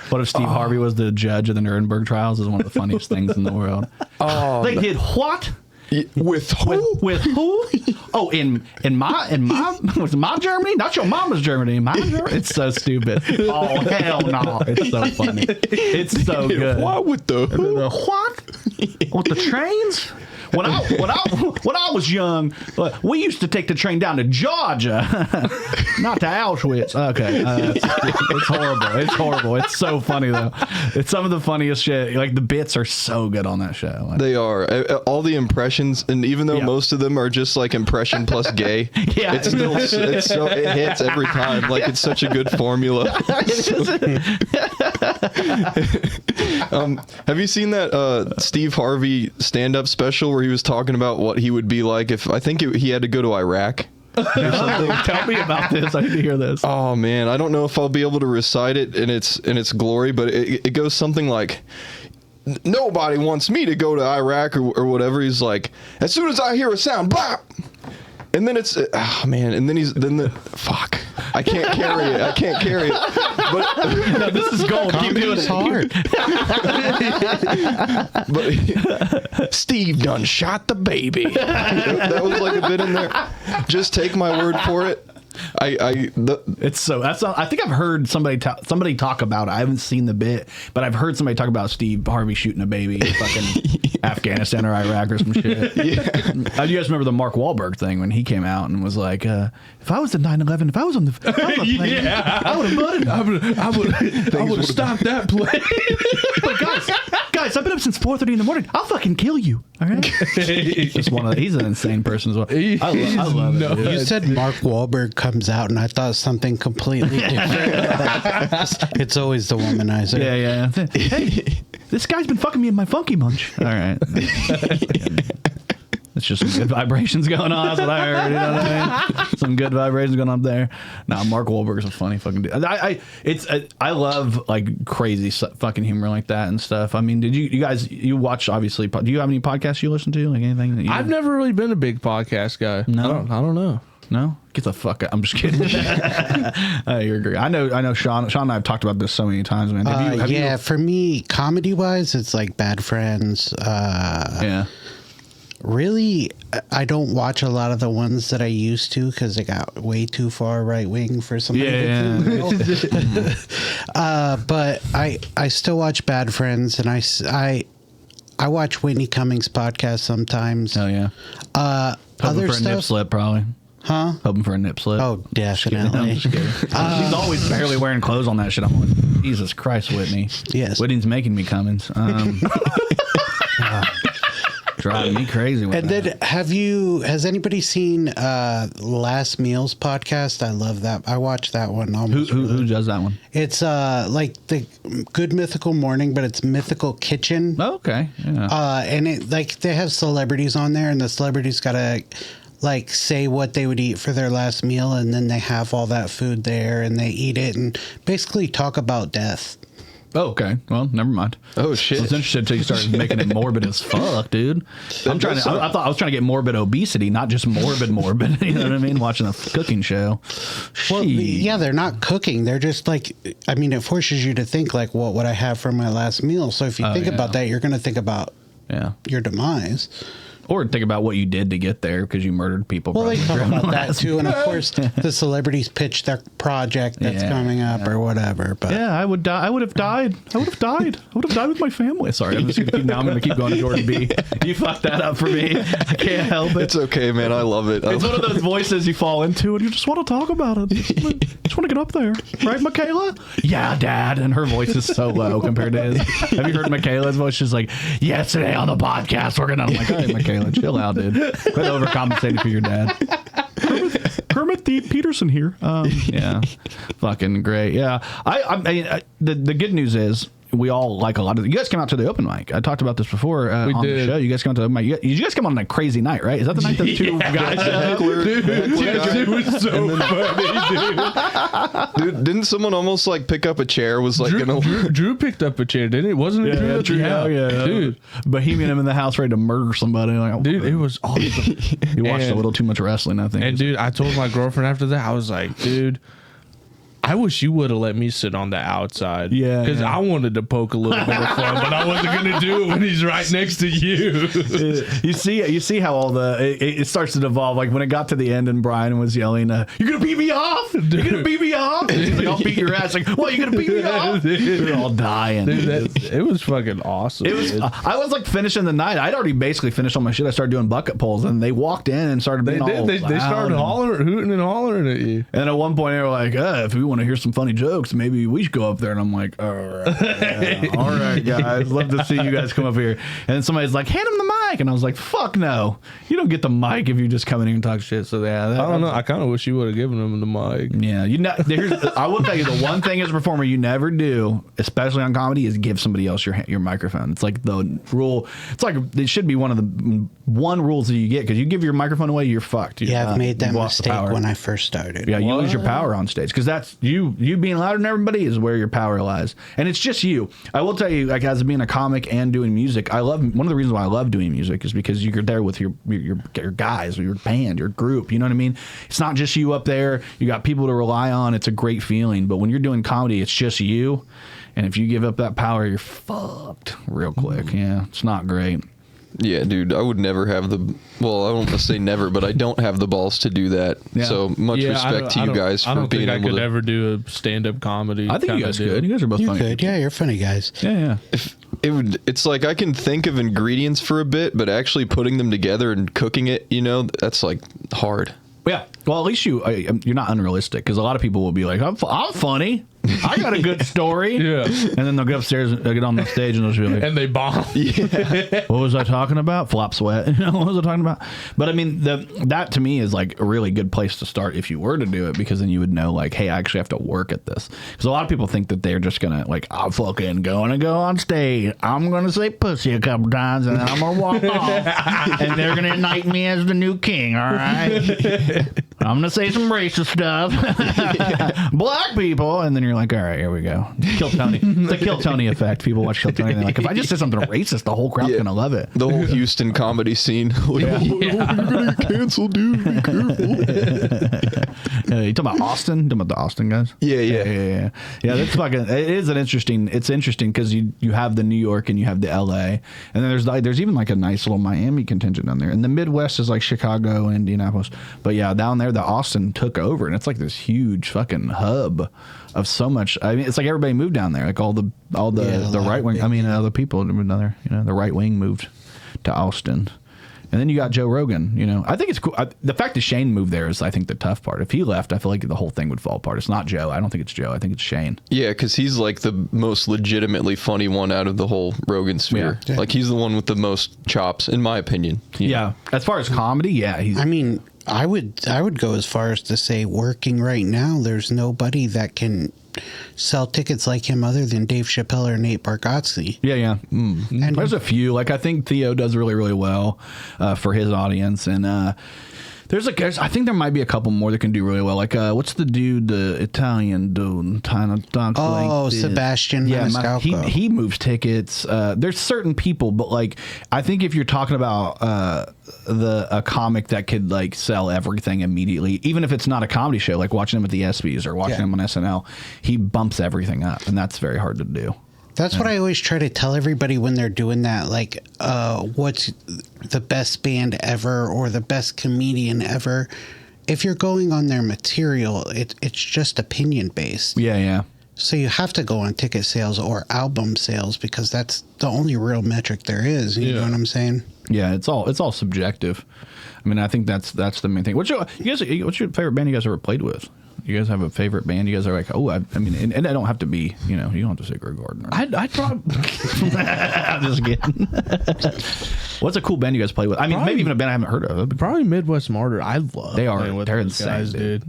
What if Steve Harvey was the judge of the Nuremberg trials? Is one of the funniest things in the world. They did what? With who? With who? Oh, in my was my Germany? Not your mama's Germany. My Germany. It's so stupid. Oh hell no! It's so funny. It's so good. What with the who? The what? With the trains? When I was young, we used to take the train down to Georgia, not to Auschwitz. Okay, it's horrible. It's horrible. It's so funny though. It's some of the funniest shit. Like the bits are so good on that show. Like, they are. All the impressions, and even though most of them are just like impression plus gay, it's still it hits every time. Like it's such a good formula. Have you seen that Steve Harvey stand-up special where he was talking about what he would be like if he had to go to Iraq? Tell me about this. I need to hear this. Oh man, I don't know if I'll be able to recite it in its glory, but it goes something like, nobody wants me to go to Iraq or whatever. He's like, as soon as I hear a sound, blah, and then it's fuck. I can't carry it. But no, this is gold. Keep doing it. Hard. But Steve done shot the baby. That was like a bit in there. Just take my word for it. It's so I think I've heard somebody talk about it. I haven't seen the bit, but I've heard somebody talk about Steve Harvey shooting a baby in fucking Afghanistan or Iraq or some shit. Yeah. You guys remember the Mark Wahlberg thing when he came out and was like, if I was at 9/11, if I was on the plane, I would have butted. I would have stopped that plane. But guys, I've been up since 4:30 in the morning. I'll fucking kill you. All right. He's an insane person as well. I love it. Dude. You said Mark Wahlberg comes out, and I thought something completely different. It's always the womanizer. Yeah. Hey, this guy's been fucking me in my funky munch. All right. It's just some good vibrations going on. That's what I heard. You know what I mean? Some good vibrations going on up there. Nah, Mark Wahlberg's a funny fucking dude. I love like crazy fucking humor like that and stuff. I mean, did you guys watch, obviously, do you have any podcasts you listen to? Like anything? I've never really been a big podcast guy. No? I don't know. No, get the fuck out. I'm just kidding. You're great. I know. Sean and I have talked about this so many times, man. Have you, for me, comedy wise, it's like Bad Friends. yeah. Really, I don't watch a lot of the ones that I used to because they got way too far right wing for somebody. But I still watch Bad Friends, and I watch Whitney Cummings' podcast sometimes. Hell yeah. Other for stuff, a nip slip, probably. huh? Hoping for a nip slip. Oh, definitely. She's always barely wearing clothes on that shit. I'm like, Jesus Christ, Whitney. Yes. Whitney's making me Cummings. Driving me crazy with And that. then has anybody seen Last Meals podcast? I love that. I watch that one almost. Who does that one? It's like the Good Mythical Morning, but it's Mythical Kitchen. Oh, okay. Yeah. And it like they have celebrities on there, and the celebrities gotta like say what they would eat for their last meal, and then they have all that food there, and they eat it, and basically talk about death. Oh, okay. Well, never mind. Oh, shit. I was interested until you started making it morbid as fuck, dude. I thought I was trying to get morbid obesity, not just morbid. You know what I mean? Watching a cooking show. Well, Sheesh. yeah, they're not cooking. They're just like, I mean, it forces you to think like, what would I have for my last meal? So if you think about that, you're going to think about your demise. Or think about what you did to get there because you murdered people. Well, they talk probably. about that too, and of course, the celebrities pitch their project that's coming up or whatever. But yeah, I would die. I would have died. I would have died. I would have died with my family. Sorry, I'm just gonna keep. Now I'm gonna keep going to Jordan B. You fucked that up for me. I can't help it. It's okay, man. I love it. It's one of those voices you fall into, and you just want to talk about it. Just want to get up there, right, Michaela? Yeah, Dad. And her voice is so low compared to his. Have you heard Michaela's voice? She's like, yesterday on the podcast, we're gonna. I'm like, all right, Michaela, chill out, dude. Quit overcompensating for your dad. Kermit the Peterson here. Yeah, fucking great. Yeah, I mean, the good news is we all like a lot of. You guys came out to the open mic. I talked about this before on the show. You guys came out to the open mic. You guys came on a crazy night, right? Is that the night that two guys? It was so funny, Dude, didn't someone almost like pick up a chair? Was like Drew picked up a chair, didn't it? Wasn't it Drew? Yeah, Dude. Bohemian him in the house ready to murder somebody. Like, Dude, it was awesome. You watched a little too much wrestling, I think. And dude, I told my girlfriend after that, I was like, dude, I wish you would have let me sit on the outside. Yeah. Because I wanted to poke a little bit of fun, but I wasn't going to do it when he's right next to you. You see how all it starts to devolve. Like when it got to the end and Brian was yelling, "You're gonna beat me off! You're gonna beat me off!" And he's like, "I'll beat your ass!" Like, "What? You're gonna beat me off?" They're all dying. Dude, it was fucking awesome. It was. I was like finishing the night. I'd already basically finished all my shit. I started doing bucket pulls, and they walked in and started being all They started hooting and hollering at you. And at one point they were like, "If we want to hear some funny jokes, maybe we should go up there." And I'm like, "All right, yeah. All right, guys, love to see you guys come up here." And then somebody's like, "Hand him the mic," and I was like, "Fuck no, you don't get the mic if you just come in here and talk shit." So yeah, I don't know. I kind of wish you would have given him the mic. Yeah, I will tell you the one thing as a performer you never do, especially on comedy, is give somebody else your microphone. It's like the rule. It's like it should be one of the rules that you get, because you give your microphone away, you're fucked. I've made that mistake when I first started. Yeah, you lose your power on stage, because that's you being louder than everybody is where your power lies, and it's just you. I will tell you, like, as being a comic and doing music, one of the reasons why I love doing music is because you're there with your guys, or your band, your group. You know what I mean? It's not just you up there. You got people to rely on. It's a great feeling. But when you're doing comedy, it's just you, and if you give up that power, you're fucked real quick. Yeah, it's not great. Yeah, dude, I would never have I don't want to say never, but I don't have the balls to do that. Yeah. So much respect to you guys for being able to. I don't think I could ever do a stand-up comedy. I think you guys could. You guys are both funny. Could. Yeah, you're funny guys. Yeah. It's like I can think of ingredients for a bit, but actually putting them together and cooking it, that's like hard. Yeah. Well, at least you're not unrealistic, because a lot of people will be like, I'm funny. I got a good story. Yeah. And then they'll get upstairs, they'll get on the stage, and they'll just be like, and they bomb. Yeah. What was I talking about? Flop sweat. What was I talking about? But I mean, that to me is like a really good place to start if you were to do it, because then you would know, like, hey, I actually have to work at this. Because a lot of people think that they're just gonna, like, I'm fucking gonna go on stage, I'm gonna say pussy a couple times, and then I'm gonna walk off, and they're gonna knight me as the new king. All right. I'm gonna say some racist stuff. Black people, and then you're you're like, all right, here we go. Kill Tony. It's the Kill Tony effect. People watch Kill Tony and they're like, if I just say something racist, the whole crowd's gonna love it. The whole Houston comedy scene. Like, you're gonna get canceled, dude. Be careful. You talking about Austin? You talking about the Austin guys? Yeah. That's fucking. It is an interesting. It's interesting because you have the New York and you have the L.A. and then there's even like a nice little Miami contingent down there. And the Midwest is like Chicago, Indianapolis. But yeah, down there the Austin took over, and it's like this huge fucking hub of so much. I mean, it's like everybody moved down there. Like all the right wing. I mean, other people moved down there. The right wing moved to Austin. And then you got Joe Rogan, I think it's cool. The fact that Shane moved there is, I think, the tough part. If he left, I feel like the whole thing would fall apart. It's not Joe. I don't think it's Joe. I think it's Shane. Yeah, because he's like the most legitimately funny one out of the whole Rogan sphere. Yeah. Like he's the one with the most chops, in my opinion. Yeah. As far as comedy, yeah. I mean, I would go as far as to say, working right now, there's nobody that can sell tickets like him other than Dave Chappelle or Nate Bargatze. Yeah. And there's a few. Like I think Theo does really, really well for his audience, and I think there might be a couple more that can do really well. Like what's the dude, the Italian dude? Sebastian. Yeah, he moves tickets. There's certain people, but like I think if you're talking about a comic that could like sell everything immediately, even if it's not a comedy show, like watching him at the ESPYs or watching him on SNL, he bumps everything up, and that's very hard to do. That's what I always try to tell everybody when they're doing that. Like, what's the best band ever or the best comedian ever? If you're going on their material, it's just opinion based. Yeah. So you have to go on ticket sales or album sales because that's the only real metric there is. You know what I'm saying? Yeah, it's all subjective. I mean, I think that's the main thing. What's your favorite band you guys ever played with? You guys have a favorite band? You guys are like, I mean, and I don't have to be, you don't have to say Greg Gardner. I'd probably. I'm just kidding. What's a cool band you guys play with? I mean, maybe even a band I haven't heard of. Probably Midwest Martyr. I love. They're insane, guys, dude.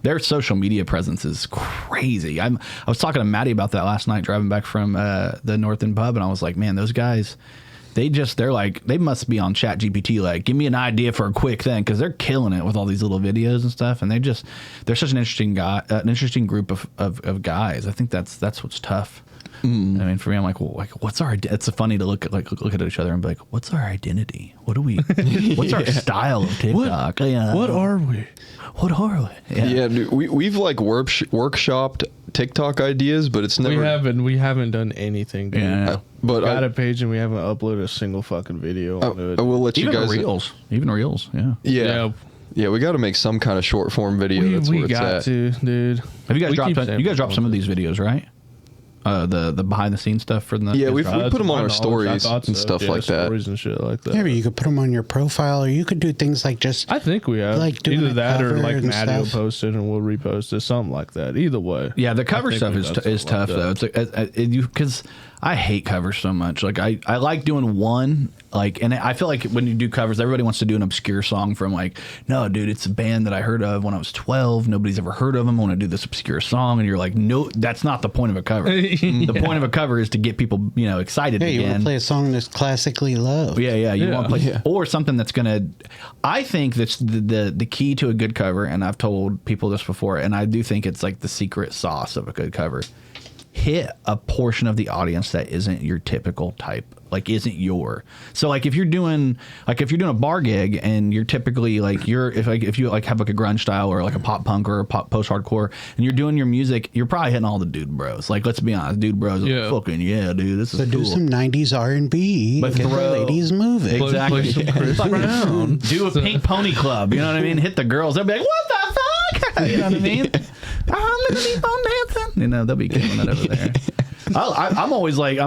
Their social media presence is crazy. I was talking to Maddie about that last night driving back from the North End pub, and I was like, man, those guys. They're like, they must be on Chat GPT, like, give me an idea for a quick thing, because they're killing it with all these little videos and stuff, and they're such an interesting group of guys. I think that's what's tough. I mean, for me, I'm like, well, like, what's our? It's funny to look at each other and be like, what's our identity? What do we? What's our style of TikTok? What are we? What are we? Yeah, dude, we've like workshopped TikTok ideas, but it's never. We haven't done anything. Dude. Yeah. But got a page and we haven't uploaded a single fucking video on it. I will let you guys. Even reels. Yeah, we got to make some kind of short form video. That's where it's at. Dude. Have you guys dropped some of these videos, right? The behind the scenes stuff for the we put them on our stories and stuff like that. Stories and shit like that. Yeah, but you could put them on your profile, or you could do things like just. I think we have like doing either that or like Maddie will stuff. post it and we'll repost it, something like that. Either way. Yeah, the cover stuff is tough though. It's because I hate covers so much. Like I like doing one, like, and I feel like when you do covers, everybody wants to do an obscure song from like, no, dude, it's a band that I heard of when I was 12. Nobody's ever heard of them. I want to do this obscure song, and you're like, no, that's not the point of a cover. The point of a cover is to get people, excited. You want to play a song that's classically loved. Yeah. You want to play or something that's gonna. I think that's the key to a good cover, and I've told people this before, and I do think it's like the secret sauce of a good cover. Hit a portion of the audience that isn't your typical type, like isn't your. So like if you're doing a bar gig and you're typically like if you like have like a grunge style or like a pop punk or a pop post hardcore and you're doing your music, you're probably hitting all the dude bros. Like let's be honest, dude bros. Fucking dude, this is do cool. some 90s R&B, but get the ladies moving. Exactly. Play some Chris Brown. Do a Pink Pony Club. You know what I mean? Hit the girls. They'll be like, what the fuck? You know what I mean? Oh, look at me on dancing. They'll be killing it over there. I'm always like,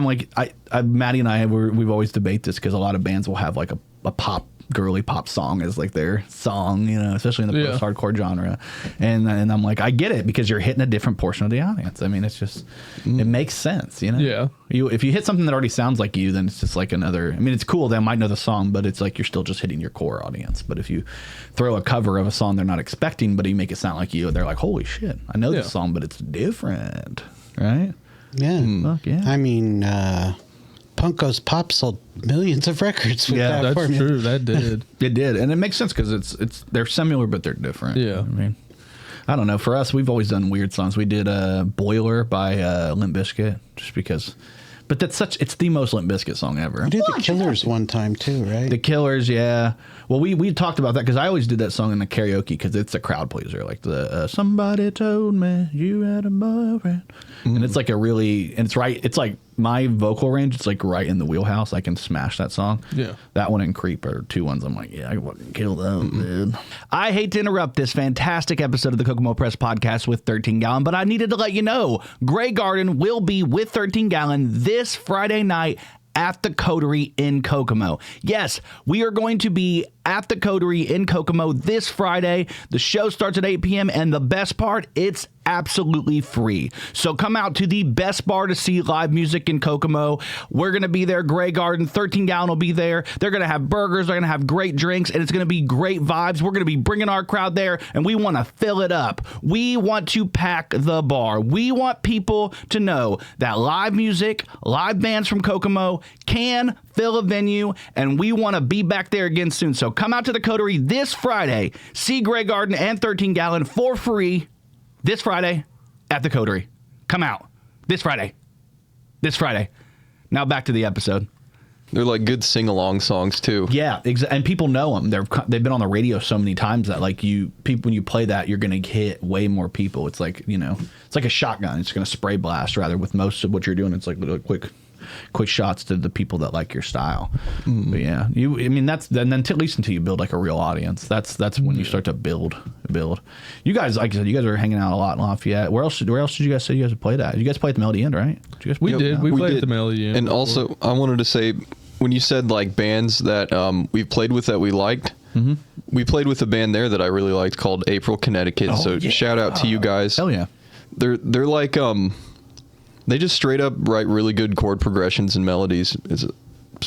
Maddie and I, we've always debate this because a lot of bands will have like a pop, girly pop song as like their song, especially in the post-hardcore genre. And I'm like, I get it because you're hitting a different portion of the audience. I mean, it's just, it makes sense, Yeah. If you hit something that already sounds like you, then it's just like another, I mean, it's cool. They might know the song, but it's like you're still just hitting your core audience. But if you throw a cover of a song they're not expecting, but you make it sound like you, they're like, holy shit, I know this song, but it's different. Right? Yeah. Fuck yeah. I mean, Punk Goes Pop sold millions of records with that that's formula. true. That did. It did, and it makes sense because it's they're similar but they're different. Yeah. I mean, I don't know. For us, we've always done weird songs. We did Boiler by Limp Bizkit, just because. But it's the most Limp Bizkit song ever. You did the Killers one time too, right? The Killers, yeah. Well, we talked about that because I always did that song in the karaoke because it's a crowd pleaser. Like the somebody told me you had a boyfriend, and it's like it's right. It's like my vocal range. It's like right in the wheelhouse. I can smash that song. Yeah, that one and Creep are two ones. I'm like, yeah, I can fucking kill them, dude. I hate to interrupt this fantastic episode of the Kokomo Press Podcast with 13 Gallon, but I needed to let you know Grey Garden will be with 13 Gallon this Friday night at the Coterie in Kokomo. Yes, we are going to be at the Coterie in Kokomo this Friday. The show starts at 8 p.m. and the best part, it's absolutely free. So come out to the best bar to see live music in Kokomo. We're going to be there. Grey Garden, 13 Gallon will be there. They're going to have burgers. They're going to have great drinks, and it's going to be great vibes. We're going to be bringing our crowd there, and we want to fill it up. We want to pack the bar. We want people to know that live music, live bands from Kokomo can fill a venue, and we want to be back there again soon. So come out to the Coterie this Friday. See Grey Garden and 13 Gallon for free this Friday at the Coterie. Come out this Friday. This Friday. Now back to the episode. They're like good sing-along songs too. Yeah, and people know them. They've been on the radio so many times that like people when you play that, you're gonna hit way more people. It's like it's like a shotgun. It's gonna spray blast rather. With most of what you're doing, it's like little quick shots to the people that like your style. But yeah, that's then at least until you build like a real audience. That's when you start to build. You guys, like I said, you guys are hanging out a lot in Lafayette. Where else did you guys say you guys played at? You guys played at the Melody Inn, right? We did. We played at the Melody Inn. And also, I wanted to say, when you said like bands that we've played with that we liked, we played with a band there that I really liked called April Connecticut. Shout out to you guys. Hell yeah. They're like they just straight up write really good chord progressions and melodies.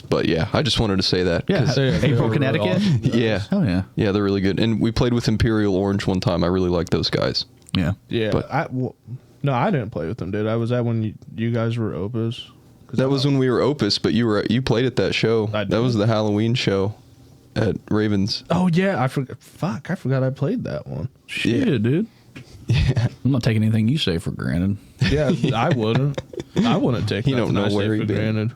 But yeah, I just wanted to say that. Yeah, April Connecticut. Really awesome. Yeah. Oh yeah. Yeah, they're really good. And we played with Imperial Orange one time. I really like those guys. Yeah. Yeah. But no, I didn't play with them, dude. I was at when you guys were Opus. That was when we were Opus, but you played at that show. That was the Halloween show at Ravens. Oh yeah, I forgot. Fuck, I forgot I played that one. Shit, dude. Yeah. I'm not taking anything you say for granted. Yeah, I wouldn't. I wouldn't take. You don't know where for granted.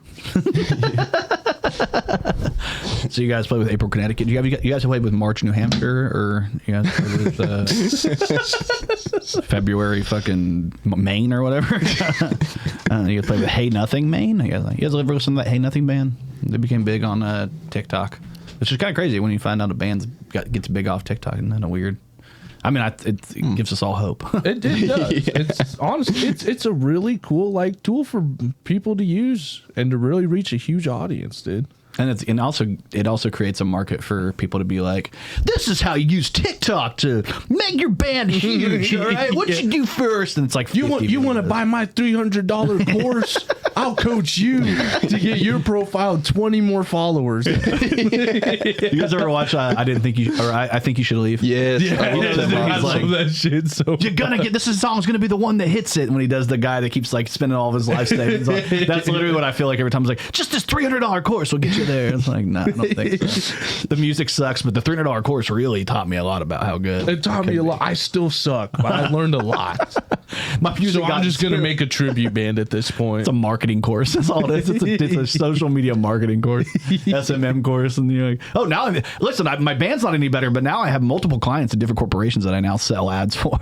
So you guys played with April Connecticut. You guys played with March, New Hampshire, or you guys played with February, fucking Maine or whatever? You guys played with Hey Nothing, Maine. You guys ever listen to that Hey Nothing band? They became big on TikTok, which is kind of crazy when you find out a band gets big off TikTok. Isn't that weird? I mean, it gives us all hope. It does. Yeah. It's honestly, it's a really cool like tool for people to use and to really reach a huge audience, dude. And it also creates a market for people to be like, this is how you use TikTok to make your band huge. All right, what you do first? And it's like, you want to buy my $300 course? I'll coach you to get your profile 20 more followers. You guys ever watch I Think You Should Leave? Yes. Yeah, I love that shit so you're gonna get this song's gonna be the one that hits it when he does the guy that keeps like spending all of his life savings on. That's literally what I feel like every time. It's like, just this $300 course will get you there. It's like, no, I don't think so. The music sucks, but the $300 course really taught me a lot about how good it taught me a lot. I still suck, but I learned a lot. I'm just gonna make a tribute band at this point. It's a marketing course. That's all it is. It's a social media marketing course, SMM course, and you're like, oh, now listen, my band's not any better, but now I have multiple clients at different corporations that I now sell ads for.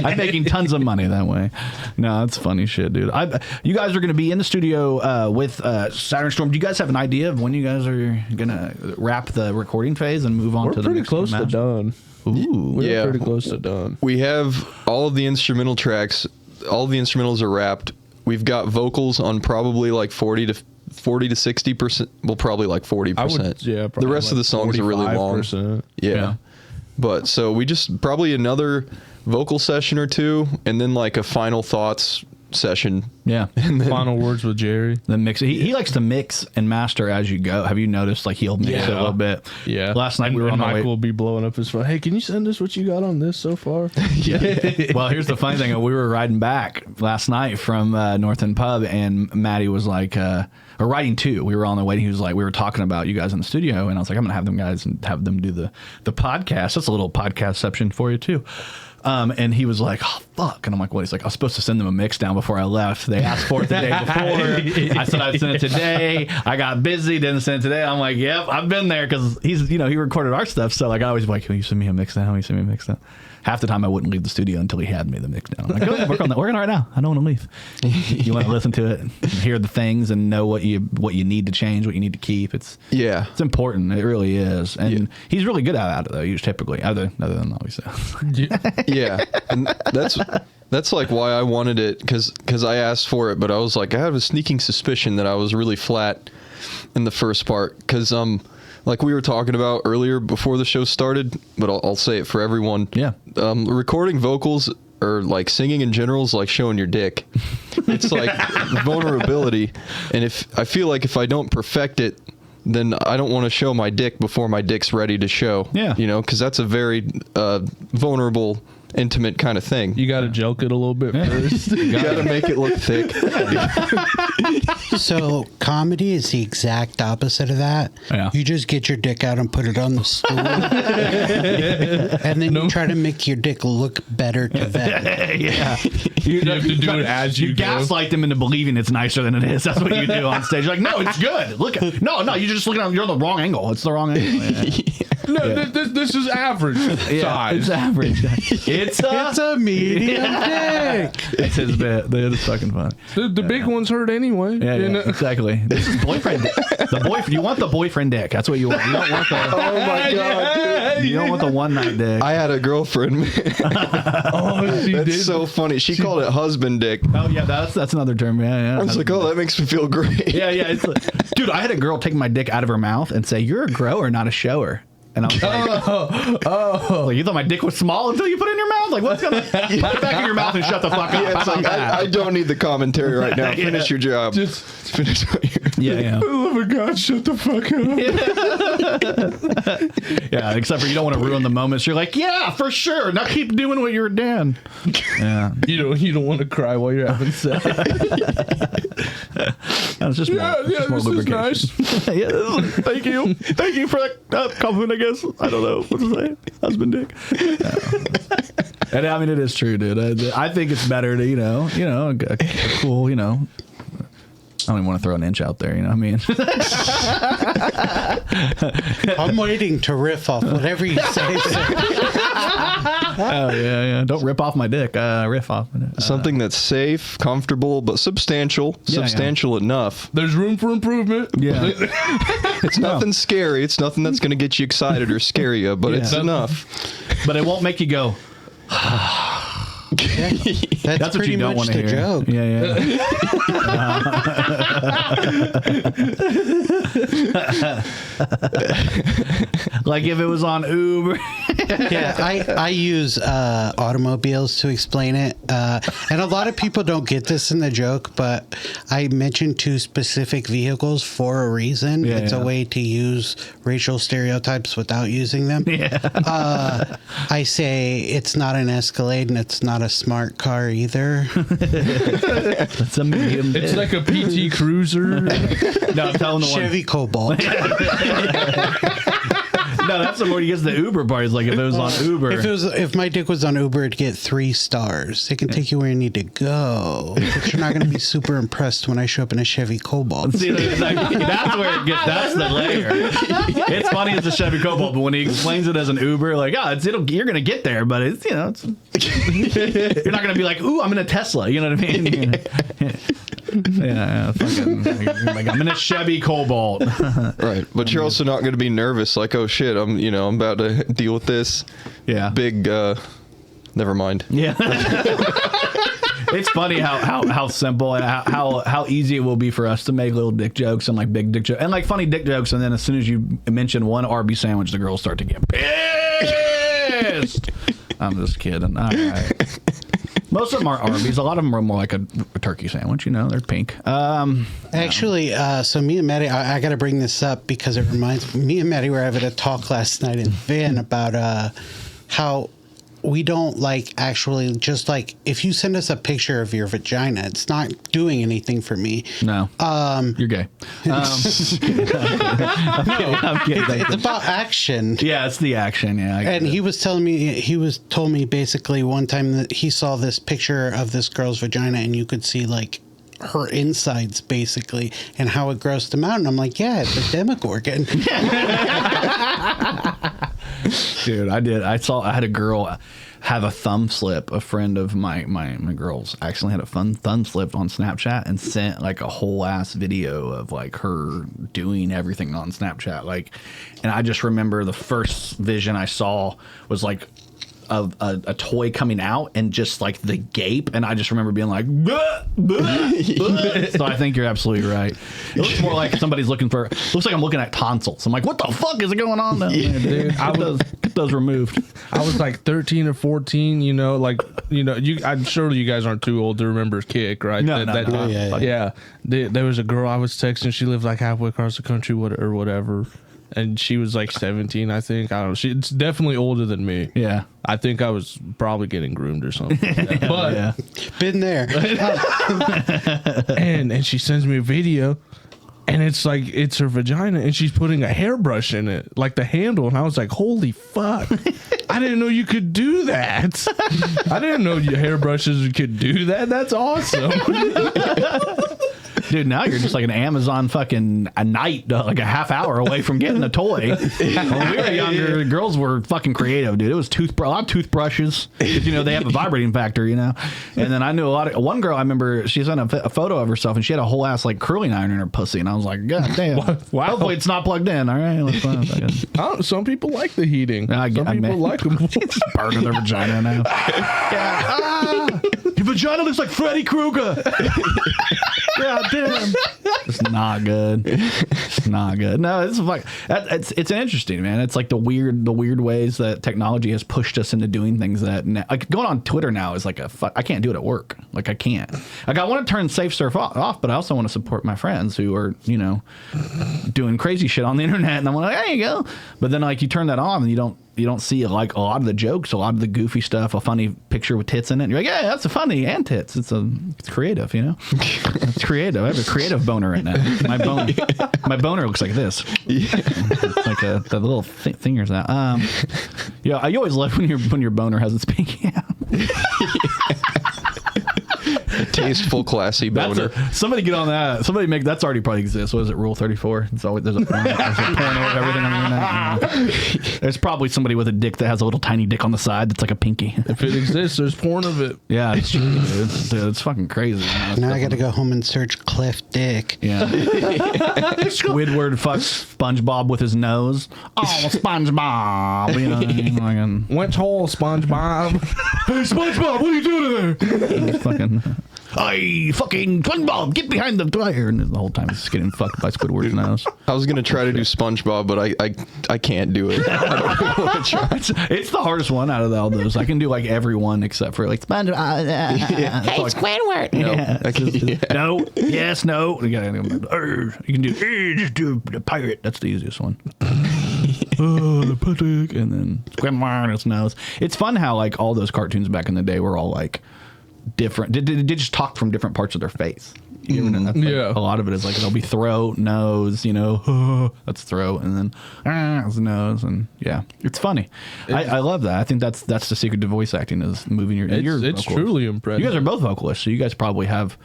I'm making tons of money that way. No, that's funny shit, dude. You guys are going to be in the studio with Saturn Storm. Do you guys have an idea of when you guys are going to wrap the recording phase and move on to the next We're pretty close to done. Ooh. We're pretty close to done. We have all of the instrumental tracks. All of the instrumentals are wrapped. We've got vocals on probably like 40 to 60%. Well, probably like 40%. Yeah, the rest of the songs are really long. Yeah. But so we just probably another vocal session or two, and then like a final thoughts session. Yeah. And then final words with Jerry. The mix. He likes to mix and master as you go. Have you noticed? Like he'll mix it a little bit. Yeah. Last night we were on our way. Michael will be blowing up his phone. Hey, can you send us what you got on this so far? Yeah. Well, here's the funny thing. We were riding back last night from North End Pub, and Maddie was like, or riding too. We were on the way. He was like, we were talking about you guys in the studio, and I was like, I'm gonna have them guys and have them do the podcast. That's a little podcastception for you too. And he was like, oh, fuck. And I'm like, what? He's like, I was supposed to send them a mix down before I left. They asked for it the day before. I said I'd send it today. I got busy, didn't send it today. I'm like, yep, I've been there because he's, he recorded our stuff. So like, I always like, can you send me a mix down? Can you send me a mix down? Half the time I wouldn't leave the studio until he had me the mix down. I'm like, go ahead, work on it right now. I don't want to leave. You want to listen to it, and hear the things, and know what you need to change, what you need to keep. It's important. It really is. And he's really good at it though. Usually, typically, other than obviously. Yeah, and that's like why I wanted it because I asked for it, but I was like, I have a sneaking suspicion that I was really flat in the first part because like we were talking about earlier before the show started, but I'll say it for everyone. Yeah. Recording vocals or like singing in general is like showing your dick. It's like vulnerability. And I feel like if I don't perfect it, then I don't want to show my dick before my dick's ready to show. Yeah. Because that's a very vulnerable, intimate kind of thing. You got to joke it a little bit first. You got to make it look thick. So comedy is the exact opposite of that. Yeah. You just get your dick out and put it on the stool. And then you try to make your dick look better to them. Yeah. You have to do it as you gaslight them into believing it's nicer than it is. That's what you do on stage. You're like, no, it's good. Look at no, you're just looking at you're on the wrong angle. It's the wrong angle. Yeah. No, this is average size. It's average. It's a medium dick. It's his bit. It's fucking funny. The big ones hurt anyway. Yeah, exactly. This is boyfriend. You want the boyfriend dick. That's what you want. You don't want the. Oh my god, dude. You don't want the one night dick. I had a girlfriend. That's so funny. She called it husband dick. Oh yeah, that's another term. Yeah. I was like, oh, that makes me feel great. Yeah. It's like, dude, I had a girl take my dick out of her mouth and say, "You're a grower, not a shower." And I was like, like, you thought my dick was small until you put it in your mouth? Like, what's going to put it back in your mouth and shut the fuck up? Yeah, it's like, I don't need the commentary right now. Finish your job. Just finish what you're Yeah. Oh my God, shut the fuck up. Yeah, except for you don't want to ruin the moments. You're like, yeah, for sure. Now keep doing what you were doing. Yeah. You don't want to cry while you're having sex. It's just more this lubrication. Is nice. Yeah, thank you. Thank you for that compliment, I guess. I don't know what to say. Husband dick. And I mean, it is true, dude. I think it's better to, a cool, I don't even want to throw an inch out there, I mean. I'm waiting to riff off whatever you say. Oh, yeah. Don't rip off my dick. Riff off. Something that's safe, comfortable, but substantial. Substantial enough. There's room for improvement. Yeah. It's nothing scary. It's nothing that's going to get you excited or scare you, but it's enough. But it won't make you go. That's what you don't want to hear. Joke. Yeah. Like if it was on Uber. Yeah, I use automobiles to explain it. And a lot of people don't get this in the joke, but I mentioned two specific vehicles for a reason. It's a way to use racial stereotypes without using them. Yeah. I say it's not an Escalade and it's not a smart car either. It's a medium. It's like a PT Cruiser. No, I'm telling the Chevy Cobalt. No, that's the more he gets the Uber part. It's like if it was on Uber. If my dick was on Uber, it'd get 3 stars. It can take you where you need to go, but you're not going to be super impressed when I show up in a Chevy Cobalt. See, that's where it gets. That's the layer. It's funny as a Chevy Cobalt, but when he explains it as an Uber, like, you're going to get there, but it's you're not going to be like, ooh, I'm in a Tesla. You know what I mean? I'm in a Chevy Cobalt. Right, but you're also not going to be nervous. Like, oh shit, I'm about to deal with this. Yeah. Big. Never mind. Yeah. It's funny how simple and how easy it will be for us to make little dick jokes and like big dick jokes and like funny dick jokes, and then as soon as you mention one Arby's sandwich, the girls start to get pissed. I'm just kidding. All right. Most of them are Arby's. A lot of them are more like a turkey sandwich. They're pink. Actually, so me and Maddie, I got to bring this up because it reminds me and Maddie were having a talk last night in the van about how we don't like actually just like if you send us a picture of your vagina, it's not doing anything for me. No. You're gay. I'm kidding. It's about action. Yeah, it's the action. Yeah. And he told me basically one time that he saw this picture of this girl's vagina and you could see like her insides basically and how it grossed him out. And I'm like, yeah, it's a Demogorgon. Dude, I had a girl have a thumb slip. A friend of my girl's actually had a thumb slip on Snapchat and sent like a whole ass video of like her doing everything on Snapchat. Like, and I just remember the first vision I saw was like a toy coming out and just like the gape, and I just remember being like, "Bleh, bleh, bleh." So I think you're absolutely right. It looks more like somebody's looks like I'm looking at tonsils. I'm like, what the fuck is going on down there, dude? Get those removed. I was like 13 or 14, I'm sure you guys aren't too old to remember Kick, right? No. There was a girl I was texting. She lived like halfway across the country or whatever. And she was like 17, I think. I don't know. She's definitely older than me. Yeah. I think I was probably getting groomed or something. But yeah. Been there. and she sends me a video, and it's like it's her vagina, and she's putting a hairbrush in it, like the handle. And I was like, holy fuck. I didn't know you could do that. I didn't know your hairbrushes could do that. That's awesome. Dude, now you're just like an Amazon fucking a night, like a half hour away from getting a toy. When we were younger, girls were fucking creative, dude. It was a lot of toothbrushes. Because, they have a vibrating factor, And then I knew one girl, I remember she sent a photo of herself and she had a whole ass like curling iron in her pussy. And I was like, God damn. Wow. Hopefully it's not plugged in. All right. Let's Some people like the heating. Some people like them. It's burning their vagina now. Your vagina looks like Freddy Krueger. God damn. It's not good. It's not good. No, it's like it's interesting, man. It's like the weird ways that technology has pushed us into doing things that like going on Twitter now is like I can't do it at work. Like I can't. Like I want to turn Safe Surf off, but I also want to support my friends who are doing crazy shit on the internet, and I'm like, there you go. But then like you turn that on and you don't see like a lot of the jokes, a lot of the goofy stuff, a funny picture with tits in it. And you're like, yeah, that's a funny and tits. It's creative, It's creative. I have a creative boner right now. My boner looks like this. It's like the little fingers out. I always love when your boner has its pinky out. Tasteful, classy boner. Somebody get on that. Somebody make that's already probably exists. What is it? Rule 34. It's always there's a porno of everything on the internet. There's probably somebody with a dick that has a little tiny dick on the side that's like a pinky. If it exists, there's porn of it. Yeah, it's true. It's fucking crazy. Now I got to go home and search Cliff Dick. Yeah. Squidward fucks SpongeBob with his nose. Oh, SpongeBob. You know what I mean? Like, went hole, SpongeBob. Hey, SpongeBob, what are you doing there? Fucking. Hey, fucking SpongeBob, get behind the dryer. And the whole time he's getting fucked by Squidward's nose. I was going to try to do SpongeBob, but I can't do it. I don't really want to try. It's the hardest one out of all those. I can do like every one except for like SpongeBob. Hey, Squidward. No, No, yes, no. You can do, just do the pirate. That's the easiest one. The pirate. And then Squidward's nose. It's fun how like all those cartoons back in the day were all like, different. They just talk from different parts of their face. That's like, a lot of it is like there'll be throat, nose, that's throat, and then it's nose, and it's funny. I love that. I think that's the secret to voice acting is moving your. It's truly impressive. You guys are both vocalists, so you guys probably have.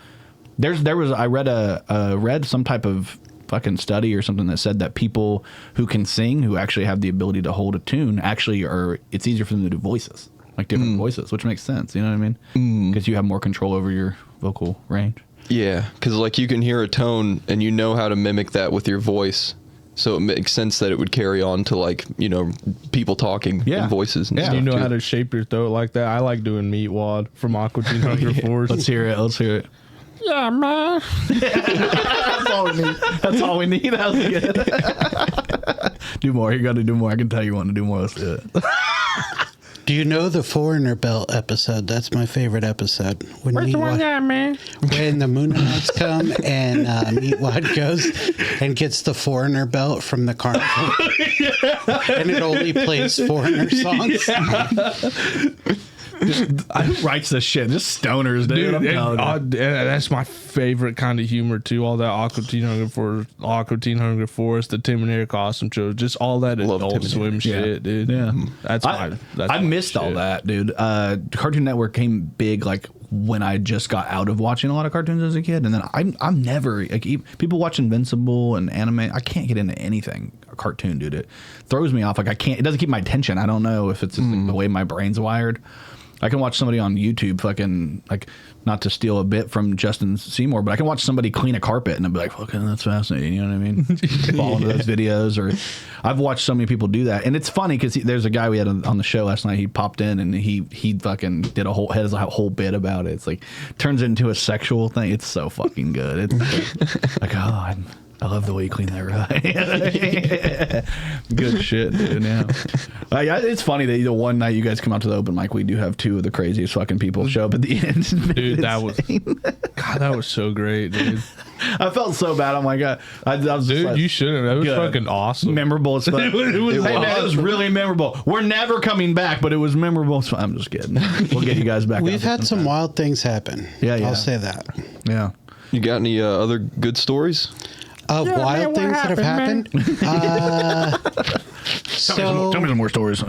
I read some type of fucking study or something that said that people who can sing, who actually have the ability to hold a tune, it's easier for them to do voices. Like different voices, which makes sense. You know what I mean? Because you have more control over your vocal range. Yeah, because like you can hear a tone and you know how to mimic that with your voice. So it makes sense that it would carry on to like, people talking in voices and stuff. You know how to shape your throat like that? I like doing meat wad from Aqua Teen Hunger Force. Let's hear it. Yeah, man. That's all we need. That was good. Do more. You got to do more. I can tell you want to do more. Let's do it. Do you know the Foreigner Belt episode? That's my favorite episode. When Where's the one guy, man? When the Moonlights come and Meatwad goes and gets the Foreigner Belt from the carnival. And it only plays Foreigner songs. Who writes this shit? Just stoners, dude. I'm telling you. That's my favorite kind of humor too. All that Aqua Teen Hunger Force, the Tim and Eric Awesome Show, just all that Adult Swim shit, dude. Yeah, I missed all that, dude. Cartoon Network came big like when I just got out of watching a lot of cartoons as a kid, and then I'm never like people watch Invincible and anime. I can't get into anything a cartoon, dude. It throws me off. Like I can't. It doesn't keep my attention. I don't know if it's just, like, the way my brain's wired. I can watch somebody on YouTube fucking, like, not to steal a bit from Justin Seymour, but I can watch somebody clean a carpet and I'll be like, fucking, that's fascinating. You know what I mean? Fall into those videos. Or I've watched so many people do that. And it's funny because there's a guy we had on the show last night. He popped in and he fucking did a whole bit about it. It's like, turns into a sexual thing. It's so fucking good. It's like, oh, I love the way you clean that right. Good shit, dude. Yeah. It's funny that the one night you guys come out to the open mic, we do have two of the craziest fucking people show up at the end. Dude, that was so great, dude. I felt so bad. I'm like, I was dude, like, you shouldn't. That was fucking awesome. Memorable as fuck. It was really memorable. We're never coming back, but it was memorable. So I'm just kidding. We'll get you guys back. We've had some wild things happen. Yeah. I'll say that. Yeah. You got any other good stories? Wild things that have happened? Tell me some more stories.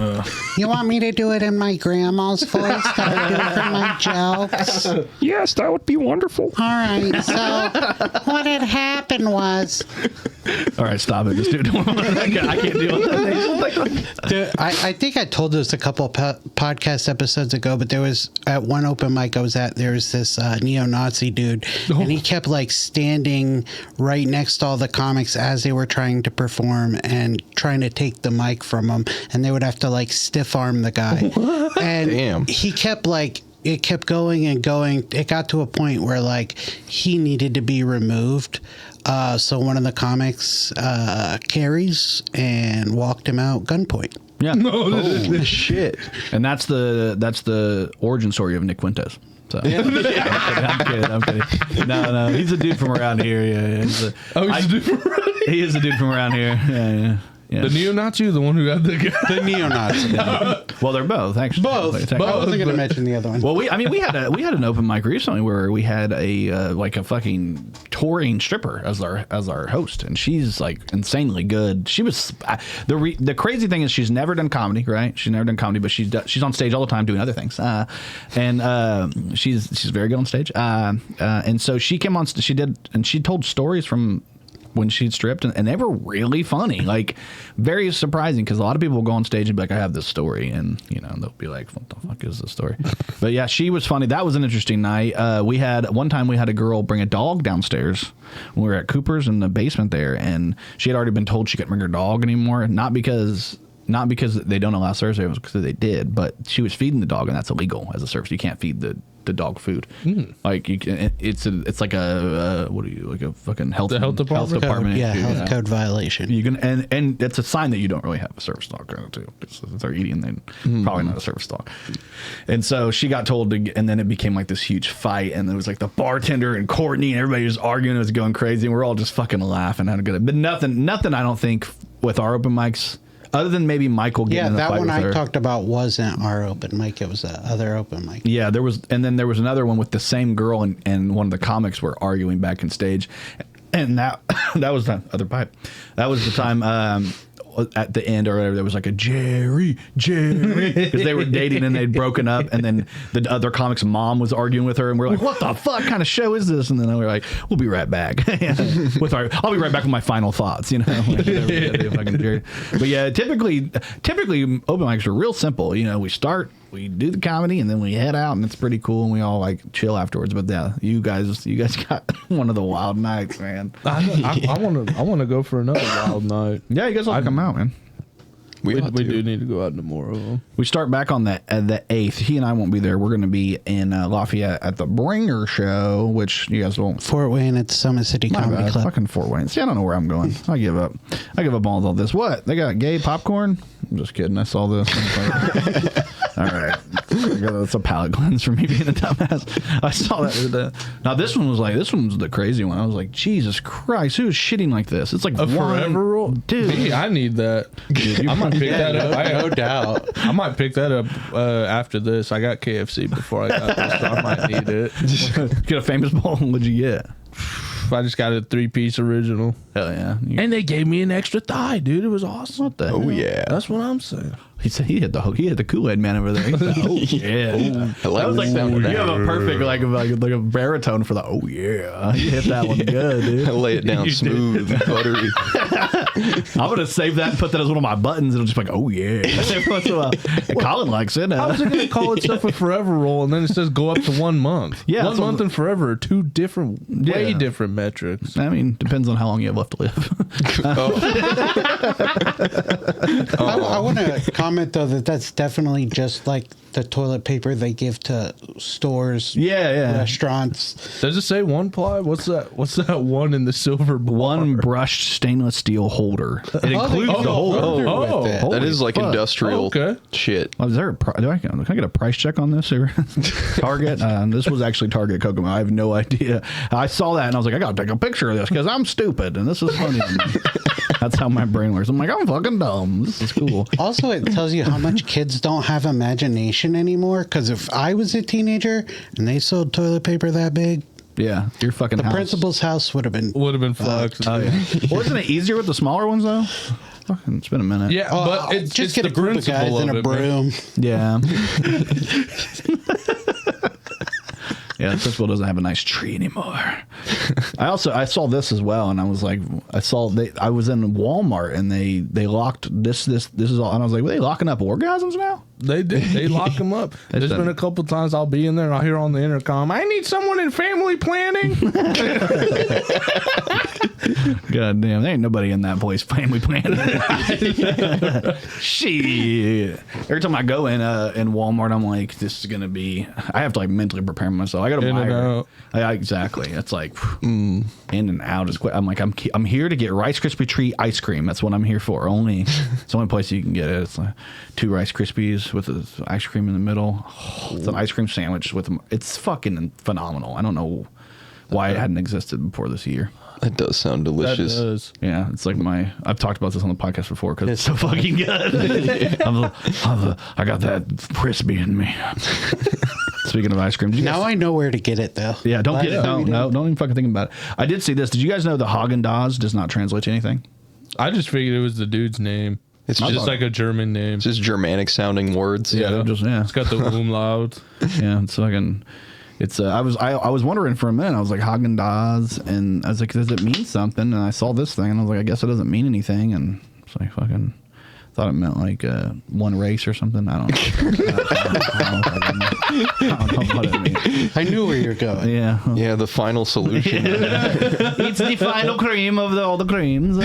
You want me to do it in my grandma's voice that I do for my jokes? Yes, that would be wonderful. All right, so what had happened was... All right, stop it. Just do it. I can't deal with that. I think I told this a couple of podcast episodes ago, but there was, at one open mic I was at, there was this neo-Nazi dude, and he kept like standing right next to all the comics as they were trying to perform and trying to take the mic from them, and they would have to like stiff arm the guy. And Damn. he kept like, it kept going and going. It got to a point where like he needed to be removed. So one of the comics carries and walked him out gunpoint. Yeah. Holy shit. And that's the origin story of Nick Quintes. So. I'm kidding. No, he's a dude from around here. Yeah. He's a dude from around here. He is a dude from around here. Yeah. The neo-Nazi, the one who got the neo-Nazi. Well, they're both actually. Both. I wasn't going to mention the other one. Well, we had an open mic recently where we had a fucking touring stripper as our host, and she's like insanely good. She was the crazy thing is she's never done comedy, right? She's never done comedy, but she's on stage all the time doing other things, and she's very good on stage. And so she came on, she told stories from when she'd stripped, and they were really funny, like very surprising, because a lot of people will go on stage and be like, I have this story, and they'll be like, what the fuck is this story? But yeah, she was funny. That was an interesting night. One time we had a girl bring a dog downstairs when we were at Cooper's in the basement there, and she had already been told she couldn't bring her dog anymore, not because they don't allow service, it was because they did, but she was feeding the dog, and that's illegal as a service. You can't feed the dog food. Like you can, it's like a like a fucking health department health code violation. You can, and it's a sign that you don't really have a service dog too. If they're eating, then probably not a service dog. And so she got told to, and then it became like this huge fight, and there was like the bartender and Courtney and everybody was arguing. It was going crazy, and we're all just fucking laughing, having a good. But nothing. I don't think with our open mics. Other than maybe Michael getting in the fight with her. Yeah, that one I talked about wasn't our open mic. It was the other open mic. Yeah, there was another one with the same girl and one of the comics were arguing back in stage. And that was the other pipe. That was the time at the end or whatever, there was like a Jerry, because they were dating and they'd broken up, and then the other comic's mom was arguing with her, and we're like, what the fuck kind of show is this? And then we were like, we'll be right back. I'll be right back with my final thoughts, like fucking Jerry. But yeah, typically open mics are real simple. We start, we do the comedy, and then we head out, and it's pretty cool, and we all like chill afterwards. But yeah, you guys got one of the wild nights, man. I want to go for another wild night. Yeah, you guys all come out, man. We do need to go out to more of them. We start back on the 8th. He and I won't be there. We're going to be in Lafayette at the Grainger show, which you guys won't. Fort Wayne at the Summit City Comedy Club. Fucking Fort Wayne. See, I don't know where I'm going. I give up. I give up on all this. What? They got gay popcorn? I'm just kidding. I saw this. All right. That's a palate cleanse for me being a dumbass. I saw that. Now, this one was the crazy one. I was like, Jesus Christ, who is shitting like this? It's like A forever roll? Dude. Hey, I need that. I might pick that up. No doubt. I might pick that up after this. I got KFC before I got this, so I might need it. Get a famous bowl. What'd you get? I just got a 3-piece original. Hell yeah. And they gave me an extra thigh, dude. It was awesome. What the Oh hell? yeah. That's what I'm saying. He said he hit the Kool-Aid man over there. He said, oh yeah. I like That was like the sound of you that. have a perfect like a baritone for the oh yeah. You hit that one good, dude. I lay it down You smooth, buttery. I'm gonna save that and put that as one of my buttons. It'll just be like, oh yeah. Every once in a while. Colin likes it. How was it going to call itself a forever roll and then it says go up to 1 month? Yeah, 1 that's what- month and forever are two different, way Yeah. different metrics. I mean, depends on how long you have left to live. I want to comment though that's definitely just like the toilet paper they give to stores, yeah. restaurants. Does it say 1 ply? What's that? What's that one in the silver bar? One brushed stainless steel holder. It they includes go the holder. further with it. That is like fuck. industrial Okay. shit. Is there can I get a price check on this? Or Target? This was actually Target Kokomo. I have no idea. I saw that and I was like, I gotta take a picture of this because I'm stupid and this is funny to me. That's how my brain works. I'm like, I'm fucking dumb. This is cool. Also, it tells you how much kids don't have imagination anymore. Because if I was a teenager and they sold toilet paper that big, Yeah, your fucking the house. principal's house would have been. Would have been fucked. Oh yeah. Wasn't it easier with the smaller ones though? Fucking, it's been a minute. Yeah, Oh, but it's just it's get a the group of guys principle in of a it, man. broom. Yeah. Yeah, the principal doesn't have a nice tree anymore. I saw this as well, and I was like, I was in Walmart and they locked this is all, and I was like, were they locking up orgasms now? They did. They lock them up. There's been a couple times I'll be in there and I'll hear on the intercom, I need someone in family planning. God damn, there ain't nobody in that place family planning. Shit. Every time I go in Walmart, I'm like, this is gonna be. I have to like mentally prepare myself. I gotta In buy and her. out. Exactly. It's like in and out is quick. I'm like, I'm here to get Rice Krispie treat ice cream. That's what I'm here for. It's the only place you can get it. It's like 2 Rice Krispies with the ice cream in the middle. It's an ice cream sandwich with them. It's fucking phenomenal. I don't know why it hadn't existed before this year. That does sound That delicious. does. Yeah, it's like I've talked about this on the podcast before because it's so fucking good. I got that crispy in me. Speaking of ice cream, did you Now guys, I know where to get it though. yeah, don't get it. Last time we Don't even fucking think about it. I did see this. Did you guys know the Haagen-Dazs does not translate to anything? I just figured it was the dude's name. It's Just just like a German name. It's just Germanic sounding words. Yeah, It's got the umlaut. Yeah, it's fucking. It's I was wondering for a minute. I was like Haagen-Dazs, and I was like, does it mean something? And I saw this thing, and I was like, I guess it doesn't mean anything. And it's like fucking. Thought it meant like one race or something. I don't know. I don't know what it means. I knew where you're going. Yeah. Yeah, the final solution. It's the final cream of all the creams.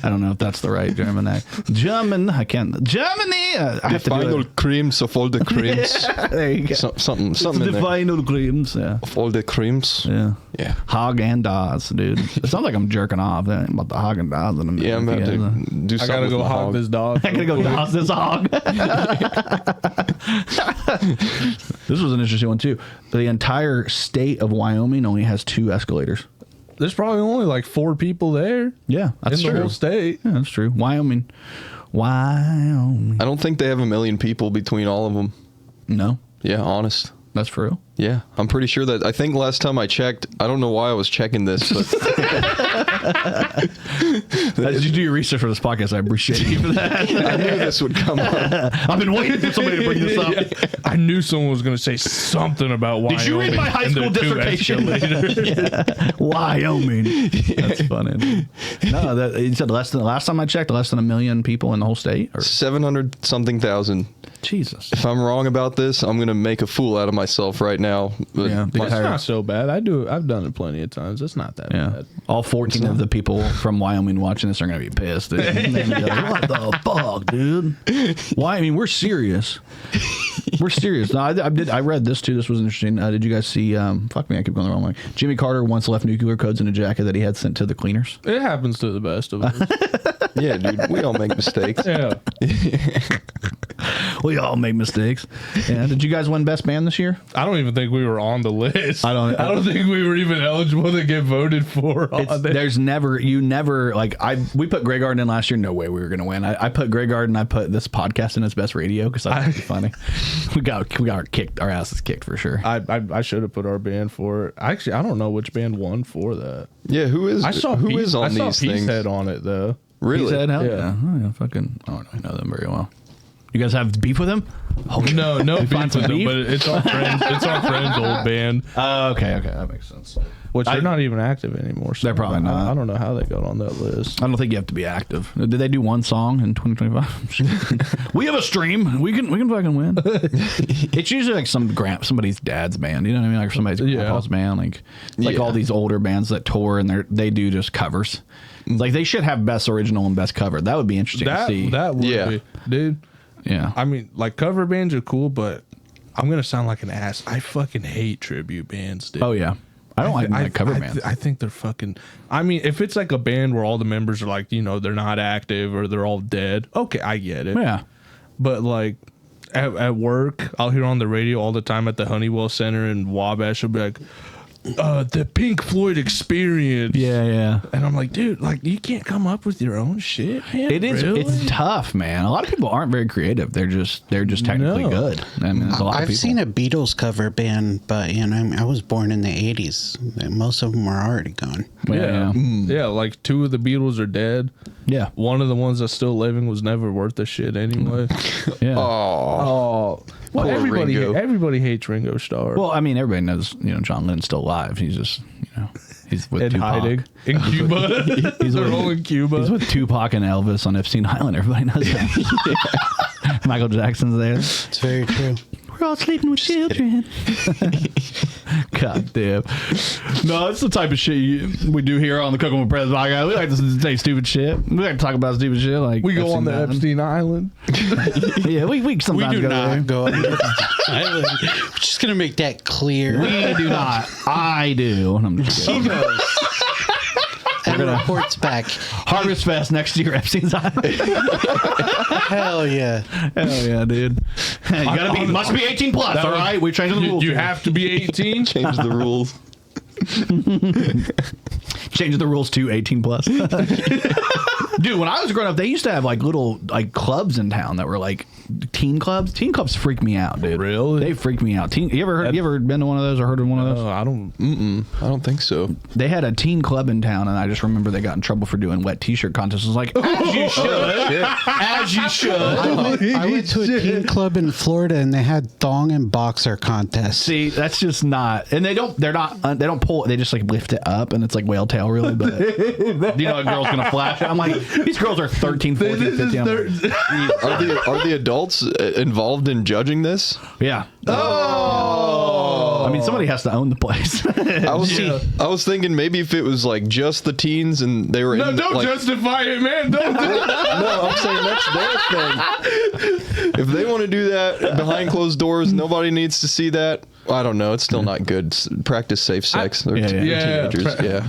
I don't know if that's the right German act. German. I can't. Germany. I The have to do final it. creams of all the creams. There you go. Something It's in the there. final creams. Yeah. Of all the creams. Yeah. Yeah. Haagen-Dazs, dude. It sounds like I'm jerking off. That ain't about the Haagen-Dazs in a minute. Yeah, I'm about Yeah. to do I something gotta with go my hog hog. this dog. I gotta go toss this hog. This was an interesting one too. The entire state of Wyoming only has 2 escalators. There's probably only like 4 people there Yeah, that's in the true. whole state. Yeah, that's true. Wyoming. I don't think they have a million people between all of them. No, Yeah, honest. that's for real. Yeah, I'm pretty sure that. I think last time I checked, I don't know why I was checking this, but As you do your research for this podcast, I appreciate you for that. I knew this would come up. I've been waiting for somebody to bring this up. I knew someone was going to say something about Wyoming. Did you read my high and school their 2 dissertation? escalators. Wyoming. That's funny. Dude. No, you said last time I checked, less than 1 million people in the whole state. Or 700 something thousand. Jesus. If I'm wrong about this, I'm gonna make a fool out of myself right now. But Yeah, the It's entire- not so bad. I've done it plenty of times. It's not that Yeah. bad. All 14 of the people from Wyoming watching this are going to be pissed. Dude. They're gonna be like, what the fuck, dude? Why? I mean, we're serious. We're serious. No, I read this too. This was interesting. Did you guys see? Fuck me, I keep going the wrong way. Jimmy Carter once left nuclear codes in a jacket that he had sent to the cleaners. It happens to the best of us. yeah, dude, we all make mistakes. Yeah. We all make mistakes. Yeah. Did you guys win best band this year? I don't even think we were on the list. I don't think we were even eligible to get voted for. There's never like we put Grey Garden in last year. No way we were going to win. I put Grey Garden. I put this podcast in as best radio because I thought it'd be funny. We got our asses kicked for sure. I should have put our band for it. Actually, I don't know which band won for that. Yeah, who is on these things? Head on it though. Really? He said, hell Yeah. Oh, yeah. Fucking. I don't really know them very well. You guys have beef with him? No beef with them, beef? but it's our friends. It's our friends' old band. Okay, that makes sense. Which they're not even active anymore. So They're probably not. I don't know how they got on that list. I don't think you have to be active. Did they do one song in 2025? We have a stream. We can fucking win. It's usually like somebody's dad's band. You know what I mean? Like somebody's grandpa's band. Like all these older bands that tour and they do just covers. Like they should have best original and best cover. That would be interesting to see. That would be, dude. Yeah. I mean, like cover bands are cool, but I'm gonna sound like an ass. I fucking hate tribute bands, dude. Oh yeah. I don't like cover bands. I think they're fucking. I mean, if it's like a band where all the members are like, they're not active or they're all dead. Okay, I get it. Yeah. But like at work, I'll hear on the radio all the time at the Honeywell Center in Wabash. I'll be like, the Pink Floyd Experience. Yeah. And I'm like, dude, like you can't come up with your own shit, man. It is. Really? It's tough, man. A lot of people aren't very creative. They're just technically good. I mean, there's a lot of people. I've seen a Beatles cover band, but I was born in the 80s. Most of them are already gone. Yeah, like 2 of the Beatles are dead. Yeah. One of the ones that's still living was never worth a shit anyway. Yeah. Oh. Well, everybody hates Ringo Starr. Well, I mean, everybody knows, John Lennon's still alive. He's just, he's with and Tupac. hiding in Cuba. They're all in Cuba. He's with Tupac and Elvis on Epstein Island. Everybody knows that. Michael Jackson's there. It's very true. We're all sleeping with children. God damn. No, it's the type of shit we do here on the Kokomo Press Podcast. We like to say stupid shit. We like to talk about stupid shit. Like we go on the Epstein Island. Yeah, we sometimes do go not there. go on the island. We're just going to make that clear. We do not. I do. I'm just He kidding. knows. And reports back. Harvest Fest next year, Epstein's Island. Hell yeah. Hell yeah, dude. You gotta be, must be 18 plus, all right? We're changing the rules. You have to be 18. Change the rules. Change the rules to 18 plus. Dude, when I was growing up, they used to have like little clubs in town that were like teen clubs. Teen clubs freak me out, dude. Really? They freak me out. You ever been to one of those or heard of one of those? I don't. I don't think so. They had a teen club in town, and I just remember they got in trouble for doing wet t-shirt contests. It was like, as you should. As you should. I went to a teen club in Florida and they had thong and boxer contests. See, that's just not, and they don't pull, they just like lift it up, and it's like whale tail really, but you know a girl's gonna flash it. I'm like, these girls are 13, 14, 15. I'm like, Are the adults involved in judging this? yeah. Oh. I mean, somebody has to own the place. I was thinking maybe if it was like just the teens and they were No, don't like, justify it, man. Don't. No, I'm saying that's their thing. If they want to do that behind closed doors, nobody needs to see that. I don't know. It's still not good. Practice safe sex. They're teenagers. Yeah.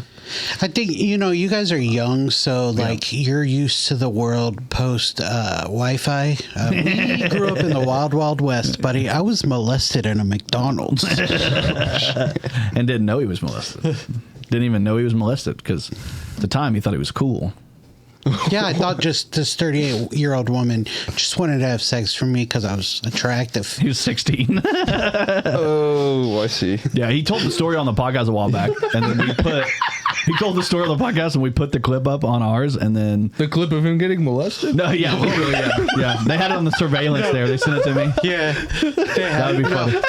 I think, you guys are young, so like you're used to the world post Wi-Fi. We grew up in the wild, wild west, buddy. I was molested in a McDonald's. And didn't know he was molested. Didn't even know he was molested because at the time he thought he was cool. Yeah, I thought just this 38-year-old woman just wanted to have sex for me because I was attractive. He was 16. Oh, I see. Yeah, he told the story on the podcast a while back, and then he told the story on the podcast, and we put the clip up on ours, and then The clip of him getting molested? no, yeah, literally, yeah. They had it on the surveillance there. They sent it to me. Yeah. That would be funny.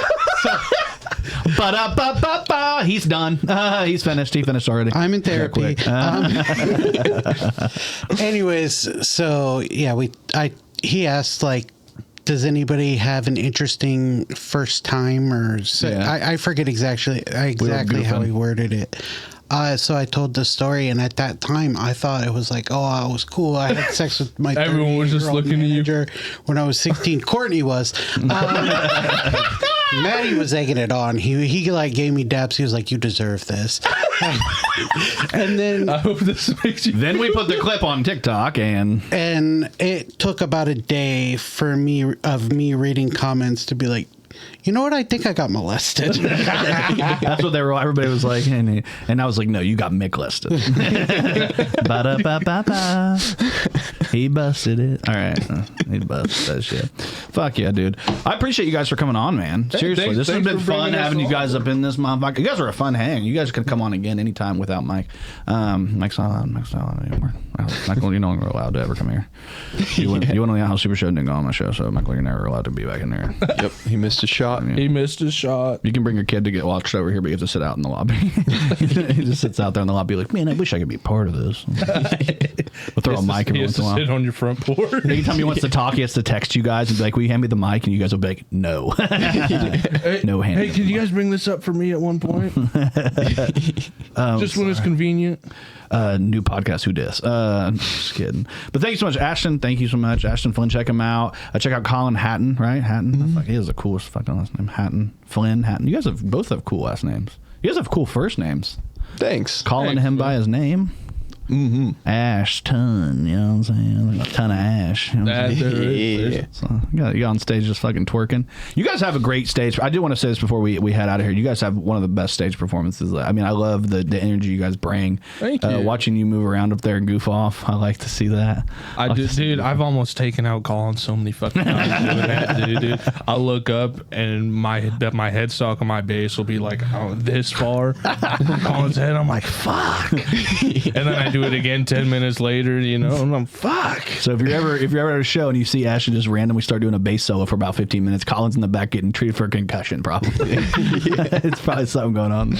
Ba-da-ba-ba-ba. He's done. He's finished. He finished already. I'm in therapy. Quick. Anyways, so yeah, he asked like, does anybody have an interesting first time or so, Yeah. I forget exactly how goofing. he worded it. So I told the story, and at that time, I thought it was like, oh, I was cool. I had sex with my Everyone was just 38-year-old looking at you. manager when I was 16. Courtney was. Maddie was egging it on. He like gave me daps. He was like, "You deserve this." And then I hope this makes you. Then we put the clip on TikTok, and it took about a day for me reading comments to be like, you know what? I think I got molested. that's what they were. Everybody was like, and I was like, no, you got Mick listed. Ba-da-ba-ba-ba. He busted it. All right, he busted that shit. Fuck yeah, dude. I appreciate you guys for coming on, man. Seriously, this has been fun having you guys up in this motherfucker. You guys are a fun hang. You guys can come on again anytime without Mike. Mike's not allowed anymore. Michael, you no longer allowed to ever come here. You went on the House Super Show and didn't go on my show, so Michael, you're never allowed to be back in there. Yep, he missed a shot. He missed his shot. You can bring your kid to get watched over here, but you have to sit out in the lobby. He just sits out there in the lobby like, man, I wish I could be part of this. We'll throw a mic every once in a while. Sit on your front porch. Anytime he wants to talk, he has to text you guys and be like, will you hand me the mic? And you guys will be like, no. No hand. Hey, can you guys bring this up for me at one point? Just when it's convenient. New podcast, who dis? Just kidding. But thank you so much, Ashton. Thank you so much, Ashton Flynn. Check him out. Check out Colin Hatton, right? Hatton. Mm-hmm. He has the coolest fucking last name. Hatton. Flynn. Hatton. You guys both have cool last names. You guys have cool first names. Thanks. Calling him by his name. Mm-hmm. Ashton, you know what I'm saying? Like a ton of ash. You know Yeah. So you got on stage just fucking twerking. You guys have a great stage. I do want to say this before we head out of here. You guys have one of the best stage performances. I mean, I love the energy you guys bring. Thank you. Watching you move around up there and goof off, I like to see that. I do, dude. I've almost taken out Colin so many fucking times doing that, dude. I look up and my headstock on my bass will be like this far from Colin's head. I'm like, fuck. And then I do it again 10 minutes later, you know, and I'm fuck. So if you're ever at a show and you see Ashton just randomly start doing a bass solo for about 15 minutes, Colin's in the back getting treated for a concussion, probably. It's probably something going on.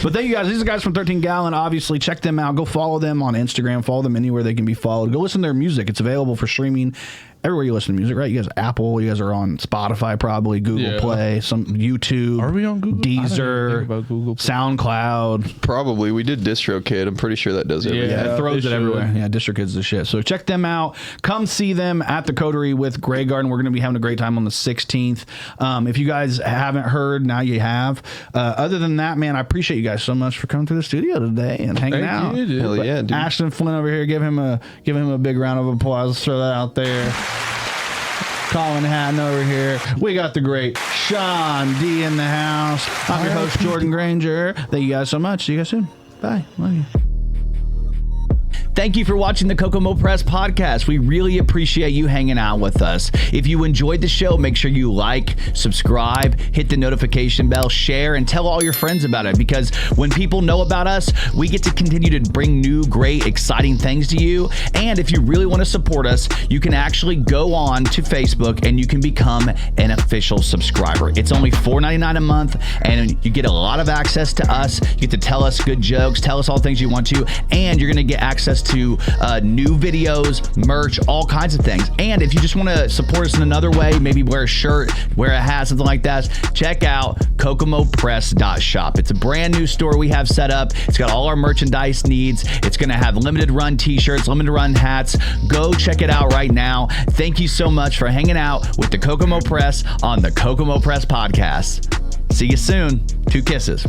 But thank you guys. These are guys from 13 Gallon. Obviously, check them out. Go follow them on Instagram. Follow them anywhere they can be followed. Go listen to their music. It's available for streaming everywhere you listen to music, right? You guys are Apple, you guys are on Spotify, probably Google Play, some YouTube. Are we on Google? Deezer, Google Play. SoundCloud. Probably. We did DistroKid. I'm pretty sure that does everything. Yeah, it throws it it everywhere. should. Yeah, DistroKid's the shit. So check them out. Come see them at the Coterie with Grey Garden. We're going to be having a great time on the 16th. If you guys haven't heard, now you have. Other than that, man, I appreciate you guys so much for coming to the studio today and hanging out. You, dude. Hell yeah, dude. Ashton Flynn over here, give him a big round of applause. Let's throw that out there. Colin Hatton over here. We got the great Sean D in the house. I'm your host, Jordan Grainger. Thank you guys so much. See you guys soon. Bye. Love you. Thank you for watching the Kokomo Press Podcast. We really appreciate you hanging out with us. If you enjoyed the show, make sure you like, subscribe, hit the notification bell, share, and tell all your friends about it, because when people know about us, we get to continue to bring new, great, exciting things to you. And if you really want to support us, you can actually go on to Facebook and you can become an official subscriber. It's only $4.99 a month, and you get a lot of access to us. You get to tell us good jokes, tell us all the things you want to, and you're going to get access to new videos, merch, all kinds of things. And if you just want to support us in another way, maybe wear a shirt, wear a hat, something like that, check out kokomopress.shop. It's a brand new store we have set up. It's got all our merchandise needs. It's going to have limited run t-shirts, limited run hats. Go check it out right now. Thank you so much for hanging out with the Kokomo Press on the Kokomo Press Podcast. See you soon. 2 kisses.